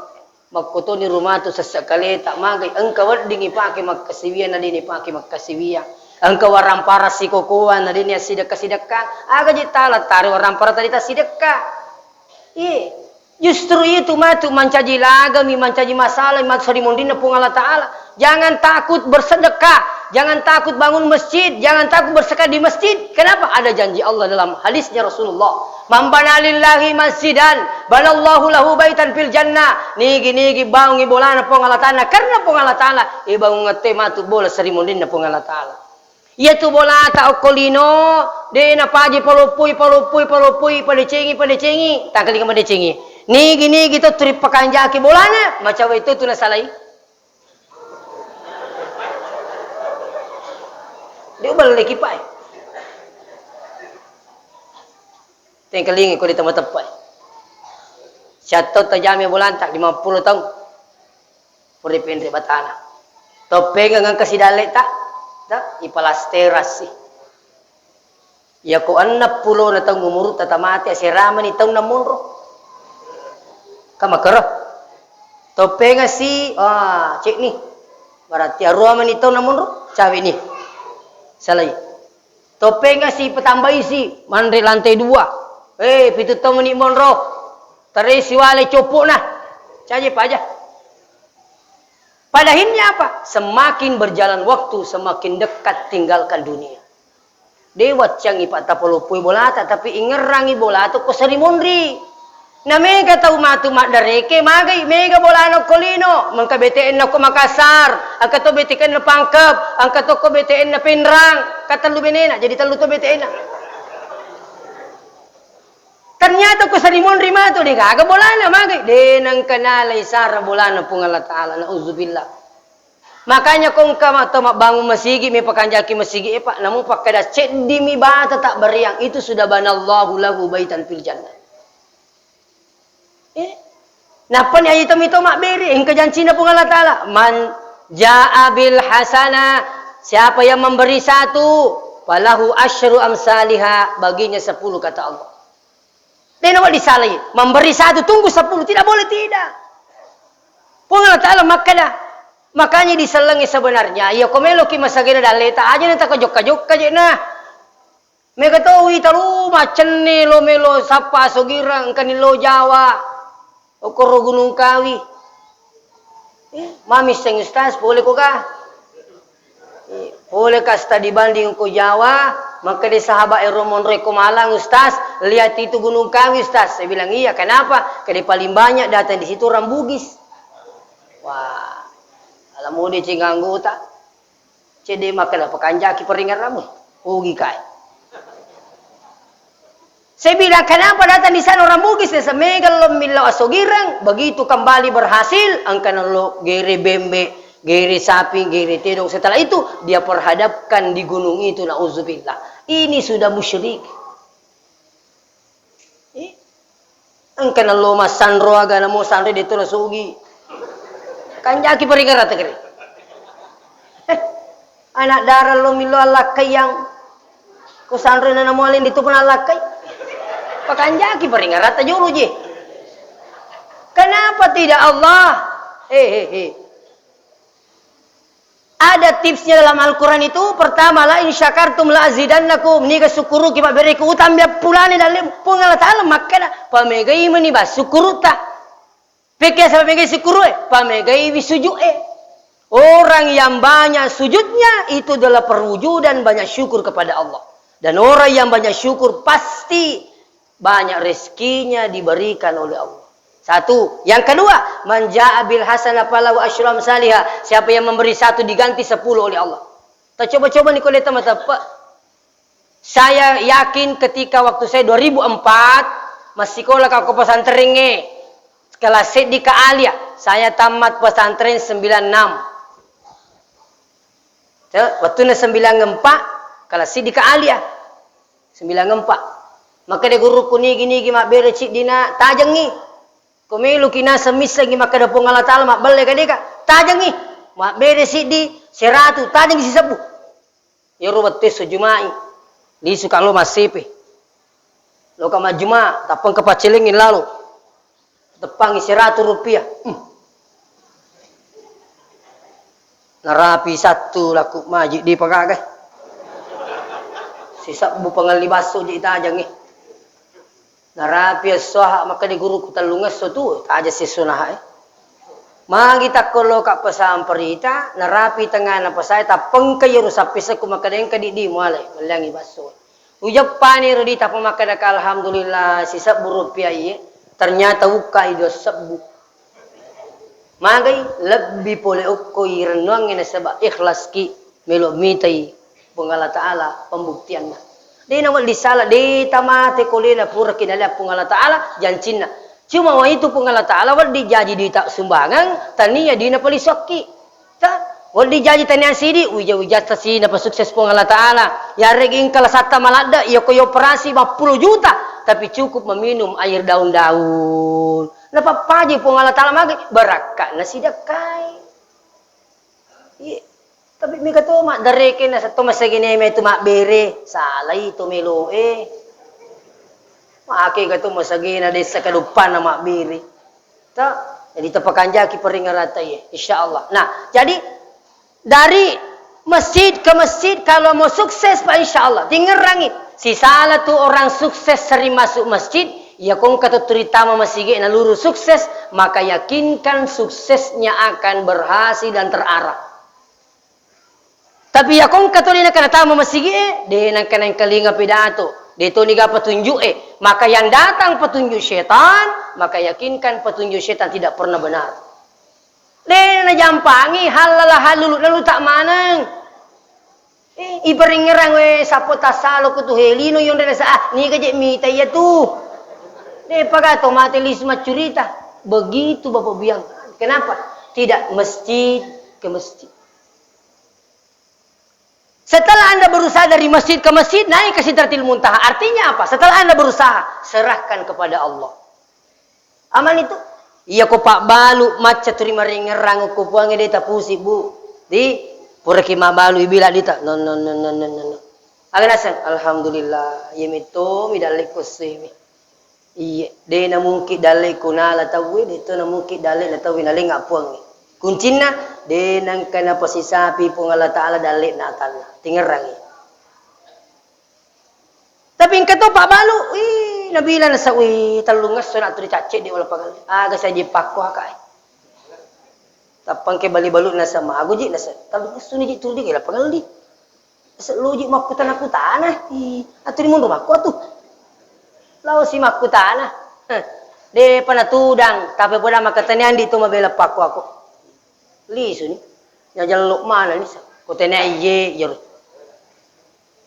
[SPEAKER 1] Magkuto ni rumato sa sakali tak magay ang kawad dingi pake magkasiwiya na dinhi pake magkasiwiya. Ang kawaran si kokuan na dinhi sidaka aga di talat tari waran para tadi ta sidaka. Justru itu matu mancaji lagam, mancaji masalah, maksudi mundin na Allah Ta'ala. Jangan takut bersedekah, jangan takut bangun masjid, jangan takut bersedekah di masjid. Kenapa? Ada janji Allah dalam hadisnya Rasulullah. Man bana lillahi masjidan, banallahu lahu baitan fil jannah. Nigi bangun ibolana pong Allah Ta'ala. Karena pong Allah Ta'ala, bangun ngete matu bola seri mundin na pong Allah Ta'ala. Ia tu bola ta okolino, de na paji palupui padecengi, tak kali padecengi. Nigi tu trip pakanjaki bolana, macam itu tu na salai. Dia balik kipai. Tengkelingi ko di tempat-tempat. Syatot tajami bulan tak 50 tahun. Puri pendek batana. Topeng ngang kasidale tak? Tak ipalas teras sih. Ya ko 60 na tahun umur tatamati asirama ni tahun namunro. Kama kero. Topeng si cek ni. Berarti arwah ni tahun namunro cawe ni. Salai. Topeng si petambai si mandre lantai 2. Pitu tahun ni monro. Terisi wale copok nah. Caje aja. Padahinnya apa? Semakin berjalan waktu, semakin dekat tinggalkan dunia. Dewa cangi pak tapolopui bolata, tapi ingerangi bolata ko sari mondri. Na mega tau matu mak dareke magai mega bolano kolino, mangka BTN na ko Makassar, angka to BTN na Pangkep, angka to ko BTN na Pinrang, katalu benena, jadi talu to BTN na. Ternyata ko sari mondri matu di kaga bolana magai denang kanalay sara bolana pung Allah Ta'ala nauzubillah. Makanya kung kama bangun masigi may pakanjaki masigi pak namun pakada ceddi mi bata tak beriang itu sudah banallahu lahu baitan fil jannah. Napa ni ayat itu mak beri engkau janji na pung Allah Ta'ala man jaa bil hasana siapa yang memberi satu falahu asyru amsalihha baginya 10 kata Allah. Dia nak disalahi. Memberi satu, tunggu 10. Tidak boleh, tidak. Pung Allah Ta'ala makanya diselengi sebenarnya. Ya komelo ki masagina daleta aja nanti kajok-kajok aja nah. Mereka tahu italu macen ni lo melo sapa sogirang kanilo Jawa. Okoro Gunung Kawi. Mami seng ustaz boleh ko ka? Boleh ka studi banding ko Jawa? Maka di sahabat Romon Reko Malang Ustaz, lihat itu Gunung Kawi Ustaz. Saya bilang iya, kenapa? Karena paling banyak datang di situ orang Bugis. Wah, alam mau di cinganggu tak? Cede maka dah pekanjaki peringat ramu. Ugi kai. Saya bilang kenapa datang di sana orang Bugis? Saya megal lo milau asogirang, begitu kembali berhasil, angkana lo gere bembe. Giri sapi, giri tedong. Setelah itu dia perhadapkan di gunung itu, na'udzubillah. Ini sudah musyrik. Engkau lo mas sandro aga namo sandro di tulas ugi. Kanjaki peringat kere. Anak darah lo milo alakai yang ko sandro na namo alin dito pun alakai. Pakanjaki peringat juru je. Kenapa tidak Allah? Ada tipsnya dalam Al-Quran itu. Pertama, la in syakartum la azidannakum. Nika sukuru kipa beri utam biar pulane dalam pung Allah Ta'ala. Maka pamegai meniba sukuru tak. Pikir sama pamegai sukuru pamegai wisuju Orang yang banyak sujudnya itu adalah perwujudan banyak syukur kepada Allah. Dan orang yang banyak syukur pasti banyak rezekinya diberikan oleh Allah. Satu. Yang kedua, man jaa bil hasanah falahu asyru amsalihha. Siapa yang memberi satu diganti 10 oleh Allah. Kita coba-coba nih kalau teman-teman. Saya yakin ketika waktu saya 2004 masih sekolah ke pesantren kelas di Kaalia. Saya tamat pesantren 96. Waktu na 94 kelas di Kaalia 94. Maka dia guru kuni gini mak bere cik dina tajengi. Kumelu kina semis lagi maka ada Allah Ta'ala mak balik kadeka tajangi mak bere sidi seratu tajangi si sebu ya rubat tes sejumai li suka lo masipe Lo ka majma, tapang kapacilingin lalu. Tepangi Rp100. Narapi satu laku majik di pagagai. Sisa bu pangalibaso di itajang eh. Narapi soha maka di guru kutalungas so tu aja si sunah eh. Magi takolo ka pasam perita narapi tengah na pasay tapang kayo rusapis aku makadeng ka di mulai malangi baso. Ujak pani rodi tapang makadaka alhamdulillah sisa rupiah ye. Ternyata uka ido sebu. Magai lebih pole ukoi renungan na sebab ikhlas ki melo mitai pengala taala pembuktianna. Di nawal di salah di tamate kolena pura kinala pengala taala jancinna. Cuma wa itu pengala taala wal dijaji di tak sumbangan tania dina palisoki. Ta wal dijaji tania sidi wija tasi na sukses pengala taala. Ya reging kala satta malada ya koyo operasi 50 juta. Tapi cukup meminum air daun-daun. Napa paji pengala taala magi barakat na sidakai. Tapi mi kato mak dareke na sa to masagine may tumak bere salay to melo eh. Maaki kato masagina de sa kadupan na mak bere. Ta jadi tapakanja ki peringarata ye insyaallah. Nah, jadi dari masjid ke masjid kalau mau sukses Pak insyaallah tingerangi. Si salah tu orang sukses sering masuk masjid, ya kong kata terutama masih na lurus sukses, maka yakinkan suksesnya akan berhasil dan terarah. Tapi ya kong kata dina kana tamu masih de nang kanang kalinga pidato, de to niga petunjuk maka yang datang petunjuk setan, maka yakinkan petunjuk setan tidak pernah benar. De na jampangi halalah halulu lalu tak manang. Ibaringerang we sapo tasalo ko tu helino yung dana sa ni kaje mita ya tu. De pagato matelis macurita. Begitu Bapak biang. Kenapa? Tidak masjid ke masjid. Setelah Anda berusaha dari masjid ke masjid naik ke Sidratil Muntaha. Artinya apa? Setelah Anda berusaha serahkan kepada Allah. Amal itu. Iya ko Pak balu macet terima ringerang ko puange de tapusi Bu. Di pura kima balu ibila dita no aganasan alhamdulillah yemito mi dalle kusimi iye de na mungki dalle kunala tawi de to na mungki dalle na tawi na lenga puang kuncina de nang kana pasisapi pungala taala dalle na tanna tingerangi tapi kato Pak balu nabila na sa talungas so na turi cace di wala pagal aga sa jipakko kai tapang ke bali-balut nasa maguji nasa talung suni ji tudi kala pangaldi sa luji makutana kutana atu di mundo makku atuh law si makutana de panatudang tapi pada makatanian di tu mabela pakku aku li suni nyajal lu mana ni sa kutana iye yer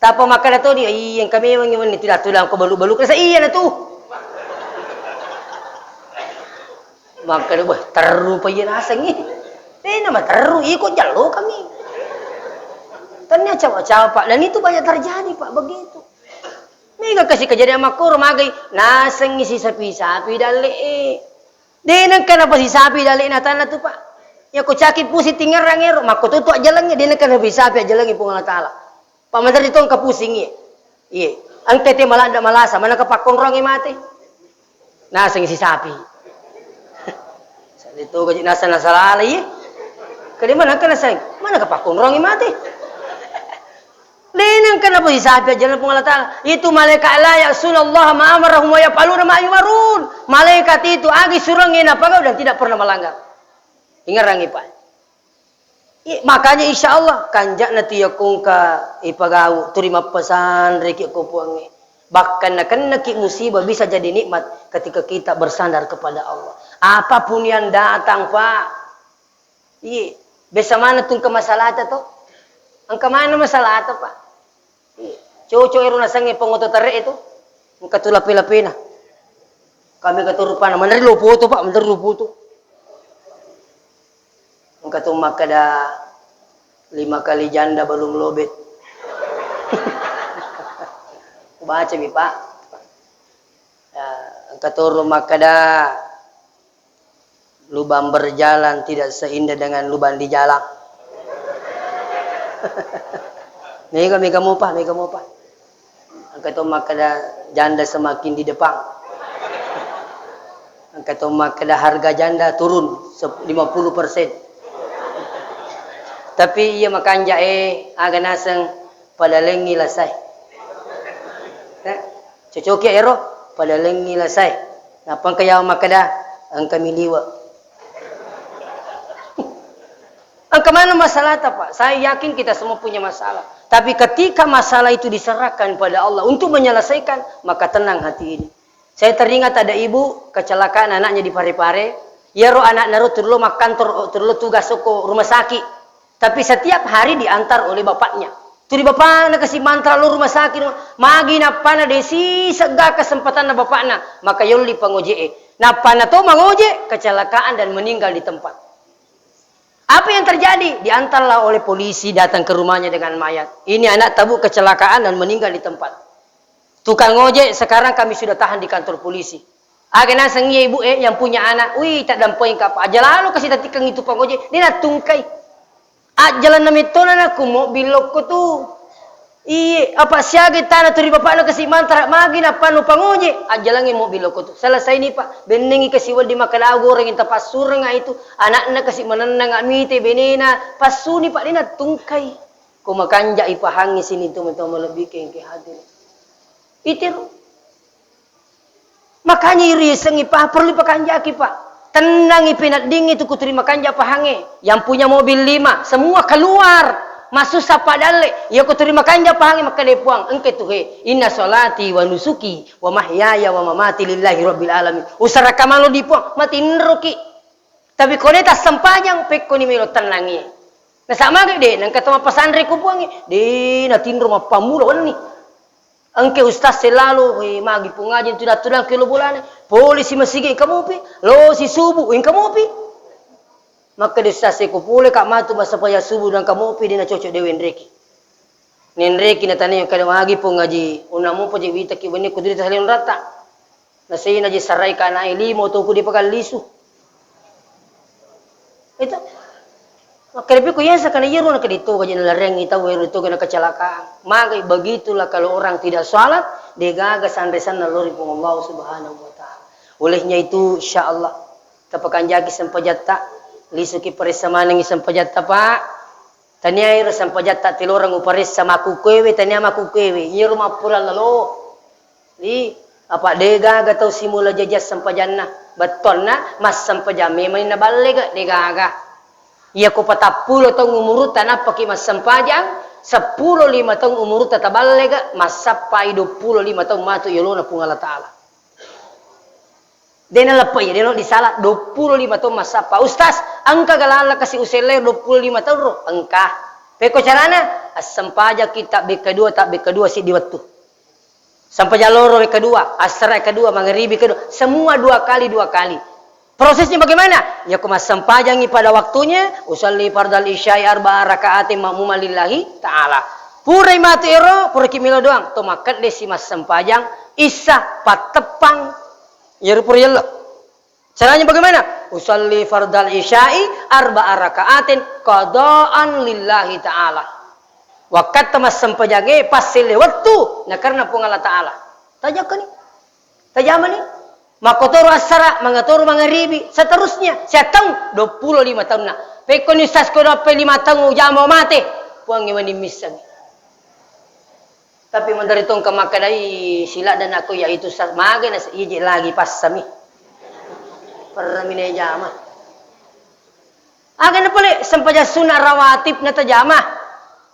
[SPEAKER 1] tapa makala to di yang kami wangi tidak tudang ko balu-balu sa iya na tu maka bah terrupa iya nasang ni nama terus ikut jalur kami. Ternyata cawa-cawa Pak dan itu banyak terjadi Pak begitu. Mega kasih kejadian makur magai naseng isi sapi-sapi dale. Denang kenapa si sapi dale na tanah tu Pak? Ya ko caki pusi tingerang ero mako tutu jalannya denang kenapa si sapi jalannya pungala taala. Pak Menteri itu ka pusing ye. Iya. Ang tete malanda malasa mana ka pakong rongi mati. Naseng isi sapi. Sa dito ka nasa nasalala ye. Kadi mana kana sayang? Mana kapakong rongi mati? Lenang kana po isabi jalan pungala taala. Itu malaikat la ya'sunallah ma amarahum wa yaf'aluna ma yumarun. Malaikat itu agi surangin apa dan tidak pernah melanggar. Ingarangi Pak. Makanya insyaallah kanjak na tiyakong ka ipagaw terima pesan reki ko puangi. Bahkan naki musibah bisa jadi nikmat ketika kita bersandar kepada Allah. Apapun yang datang Pak. Iya. Besa mana tung ke masalah to? Ang kamana masalah to Pak? Coco ero na sangi pangoto tare itu. Ang katulapi-lapi na. Kami katurupa na manari lupo to Pak, manari lupo to. Ang katumak kada 5 kali janda balung lobet. Baca mi Pak. Ang katurumak kada lubang berjalan tidak seindah dengan lubang di jalan. Mega mo pa. Ang kato makada janda semakin di depan. Kata makada harga janda turun 50%. Tapi ia makan jae aga naseng pada lengi lasai. Cocok ya ero pada lengi lasai. Napang kaya makada ang kami liwa. Ang kemana masalah Pak? Saya yakin kita semua punya masalah. Tapi ketika masalah itu diserahkan pada Allah untuk menyelesaikan, maka tenang hati ini. Saya teringat ada ibu kecelakaan anaknya di Parepare. Ya roh anak naruh turlo makan turlo tugas soko rumah sakit. Tapi setiap hari diantar oleh bapaknya. Turi bapaknya kasih mantra lo rumah sakit. Magi napana desi sega kesempatan na bapaknya. Maka yoli pangoje. Napana to mangoje kecelakaan dan meninggal di tempat. Apa yang terjadi? Diantarlah oleh polisi datang ke rumahnya dengan mayat. Ini anak tabu kecelakaan dan meninggal di tempat. Tukang ojek sekarang kami sudah tahan di kantor polisi. Agak nasang ibu yang punya anak. Wih tak dampoin kapa. Aja lalu kasih tatikang itu pangojek. Dia nak tungkai. Jalan na metonan aku mau bilok ko tu. Iye, apa siya tanah turi bapak na kasi mantra magi na pano pangoje. Jalan mo bilok ko tu. Selesai ni Pak, benengi kasi wal di makalago orang yang tapasur nga itu. Anak na kasi mananang amite benena. Pasuni Pak dina tungkay. Kumakanja ipahangi sini tu mentong lebih keng ke hadir. Itir. Makanya iri sengi Pak perlu pakanja ki Pak. Tenang ipinat ding itu ku terima kanja pahange. Yang punya mobil 5, semua keluar. Masuk sapa dale. Ya ku terima kanja pahange maka depuang. Engke tuh he. Inna sholati wa nusuki wa mahyaya wa mamati lillahi rabbil alamin. Usara kamalo dipuang. Mati nroki. Tapi koneta sempajang pekko ni melo tenangi. Nah sama ge de nang ketemu pesantren ku puangi. De na tinro mapamulo ni. Engke ustaz selalu magi pungajin tudak-tudak kilo bulan. Polisi masigi kamu pi, lo si subuh ing kamu pi. Maka di ustaz ko pule kak matu basa paya subuh dan kamu pi dina cocok dewen reki. Nen reki na tani kada magi pungaji unamu pa je wita ki wani kudri salin rata. Na sei na je sarai kana limo to ku di pagal lisu. Itu maka lebih ku yasa kana yero na kadito ka jina lareng itaw wero to kana kecelakaan. Maka begitulah kalau orang tidak salat degagas andresan na lori pun Allah Subhanahu wa taala. Olehnya itu insyaallah tapakan jagi sampajatta lisuki parisamaning sampajatta Pak. Tania ira sampajatta tilorang uparis sama kukewe tania makukewe. Yero mapura lalo. Di apa degaga tau simula jajas sampajanna batonna mas sampajame man na balega degaga. Ia ko patapulo tong umurutan apa ki mas sampajang 10 5 tahun umur tatabalega masapai 25 tahun matu yolona pung Allah Ta'ala. Dena lepai dena disalah 25 tahun masapa. Ustaz, angka galala kasih usele 25 tahun ro angka. Peko carana sampaja kita B2 tak B2 si diwattu. Sampaja loro B2, asra kedua, maghribi kedua, semua 2 kali. Prosesnya bagaimana? Ya kumas sampajangi pada waktunya, usalli fardal isya'i 4 raka'atin ma'muma lillahi ta'ala. Purai matu ero, pura kimilo doang. Tomakat desi mas sampajang, isa patepang. Ya pura yalla. Caranya bagaimana? Usalli fardal isya'i 4 raka'atin qada'an lillahi ta'ala. Wakat mas sampajangi pasile waktu. Nah karena pengala ta'ala. Tajak ni. Tajama ni. Makotoro asara, mangatoro mangaribi, seterusnya. Saya tahu 25 tahun na. Peko ni ustaz ko dapat 5 tahun ujamo mate. Puang iman dimisang. Tapi mendaritong kamakadai sila dan aku yaitu ustaz maga na iji lagi pas sami. Paramine jama. Aga na pala sampaja sunah rawatib na tajama.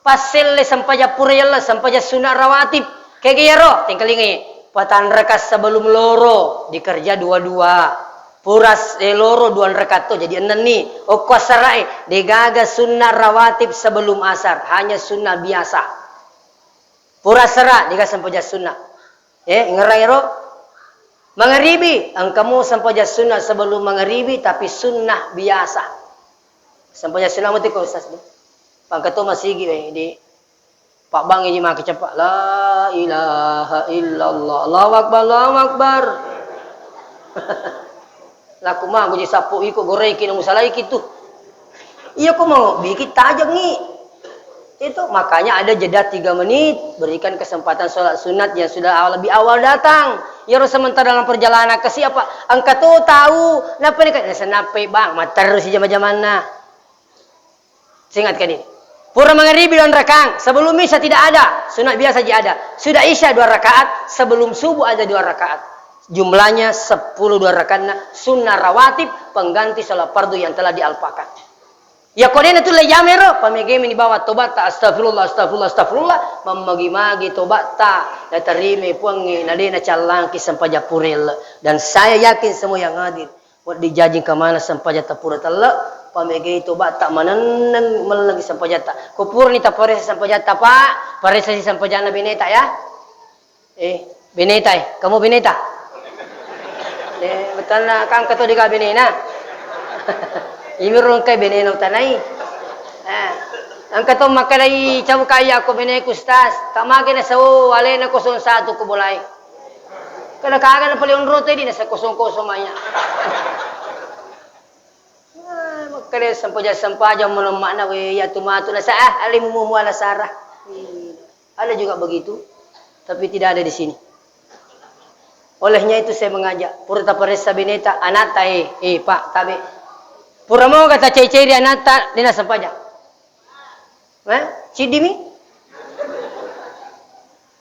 [SPEAKER 1] Pasel sampaja purayalla sampaja sunah rawatib. Kegero tingkalingi. Patan rekas sebelum loro dikerja 2-2. Puras loro 2 rekat to jadi 6 nih. Okosarai degaga sunnah rawatib sebelum asar, hanya sunnah biasa. Puras sera diga sampaja sunnah. Ngerairo maghribi ang kamu sampaja sunnah sebelum maghribi tapi sunnah biasa. Sampaja sunnah mati ko ustaz. Pangkato masigi di Pak Bang ini makin cepat. La ilaha illallah. Allahu akbar, Allahu akbar. Laku mah gue sapu iko goreng kini musalai gitu. Iya kok mau bikin tajam nih. Itu makanya ada jeda 3 menit, berikan kesempatan sholat sunat yang sudah lebih awal datang. Ya sementara dalam perjalanan ke siapa? Angkat tuh tahu, napa nih kan? Senape bang, mater si jam-jaman nah. Ingatkan ini. Pura maghribi 2 rakaat, sebelum isya tidak ada, sunat biasa saja ada. Sudah isya 2 rakaat, sebelum subuh ada 2 rakaat. Jumlahnya 10 2 rakaat sunnah rawatib pengganti salat fardu yang telah dialpakan. Ya kodena tu lejamero pamegeme ni bawa tobat ta astagfirullah astagfirullah astagfirullah mamagi-magi tobat ta na tarime puangi na dena calangki sampaja purel dan saya yakin semua yang hadir buat dijajing ke mana sampaja tapura talla pamegi tobat ta mananang melagi sampaja ta kupur ni ta pare sampaja ta pak pare si sampaja na bineta ya bineta kamu bineta betul na kang kato di kabinena imirong kay beneno tanay. Ang katong makalay chaw kaya ko benay kustas. Kamagi na sa wale na kusong sa ato kubulay. Kana kaga na pala yung rote di na sa kusong-kusong maya. Magkalay sampaja mo ng mana ya tumato na sa alim mo na Sarah. Ada juga begitu. Tapi tidak ada di sini. Olehnya itu saya mengajak. Purta paresa bineta anata pak tabi. Pura mo kata cai-cai dia nata dina sampaja. Cidimi?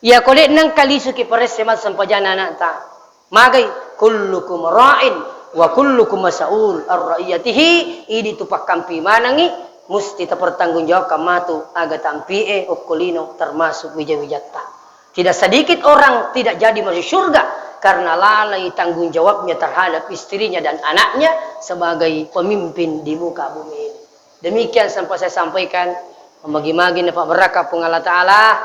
[SPEAKER 1] Ya kole nang kalisu ki pares semat sampaja nata. Magai kullukum ra'in wa kullukum mas'ul ar-ra'iyatihi idi tupak kampi manangi musti terpertanggung jawab kamatu aga tampie okolino termasuk wijawijatta. Tidak sedikit orang tidak jadi masuk surga karena lalai tanggung jawabnya terhadap istrinya dan anaknya sebagai pemimpin di muka bumi. Demikian sampai saya sampaikan magi-magi na Pak Barakah pung Allah Ta'ala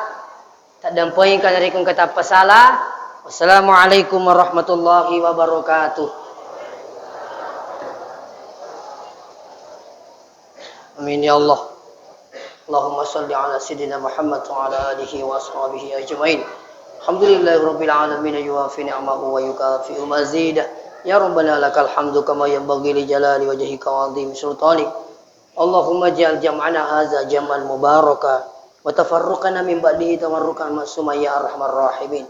[SPEAKER 1] tak dampoin kan dari kung kata pasalah. Wassalamualaikum warahmatullahi wabarakatuh. Amin ya Allah. Allahumma salli ala sayyidina Muhammad wa ala alihi wa ashabihi ajma'in. Alhamdulillahirabbil alamin yuwafi ni'amahu wa yukafi'u mazidah. Ya Rabbana lakal hamdu kama yanbaghi li jalali wajhika wa 'azimi sultanik. Allahumma ja'al jam'ana hadza jam'an mubaraka wa tafarruqana min ba'dihi tafarruqan ma'suma ya arhamar rahimin.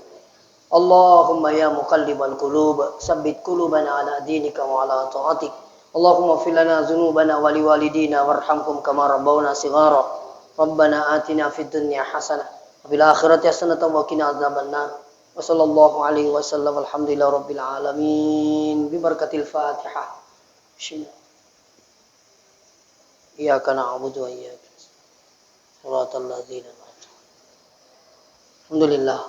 [SPEAKER 1] Allahumma ya muqallibal qulub tsabbit qulubana ala dinika wa ala ta'atik. Allahumma fir lana dzunubana wa liwalidina warhamhum kama rabbawna shighara. Rabbana atina fid dunya hasanah wa fil akhirati hasanatan wa qina adzabannar. Wa sallallahu alaihi wasallam alhamdulillahi rabbil alamin bi barakatil Fatihah. Bismillah. Iyyaka na'budu wa iyyaka nasta'in. Shiratal ladzina an'amta 'alaihim. Alhamdulillah.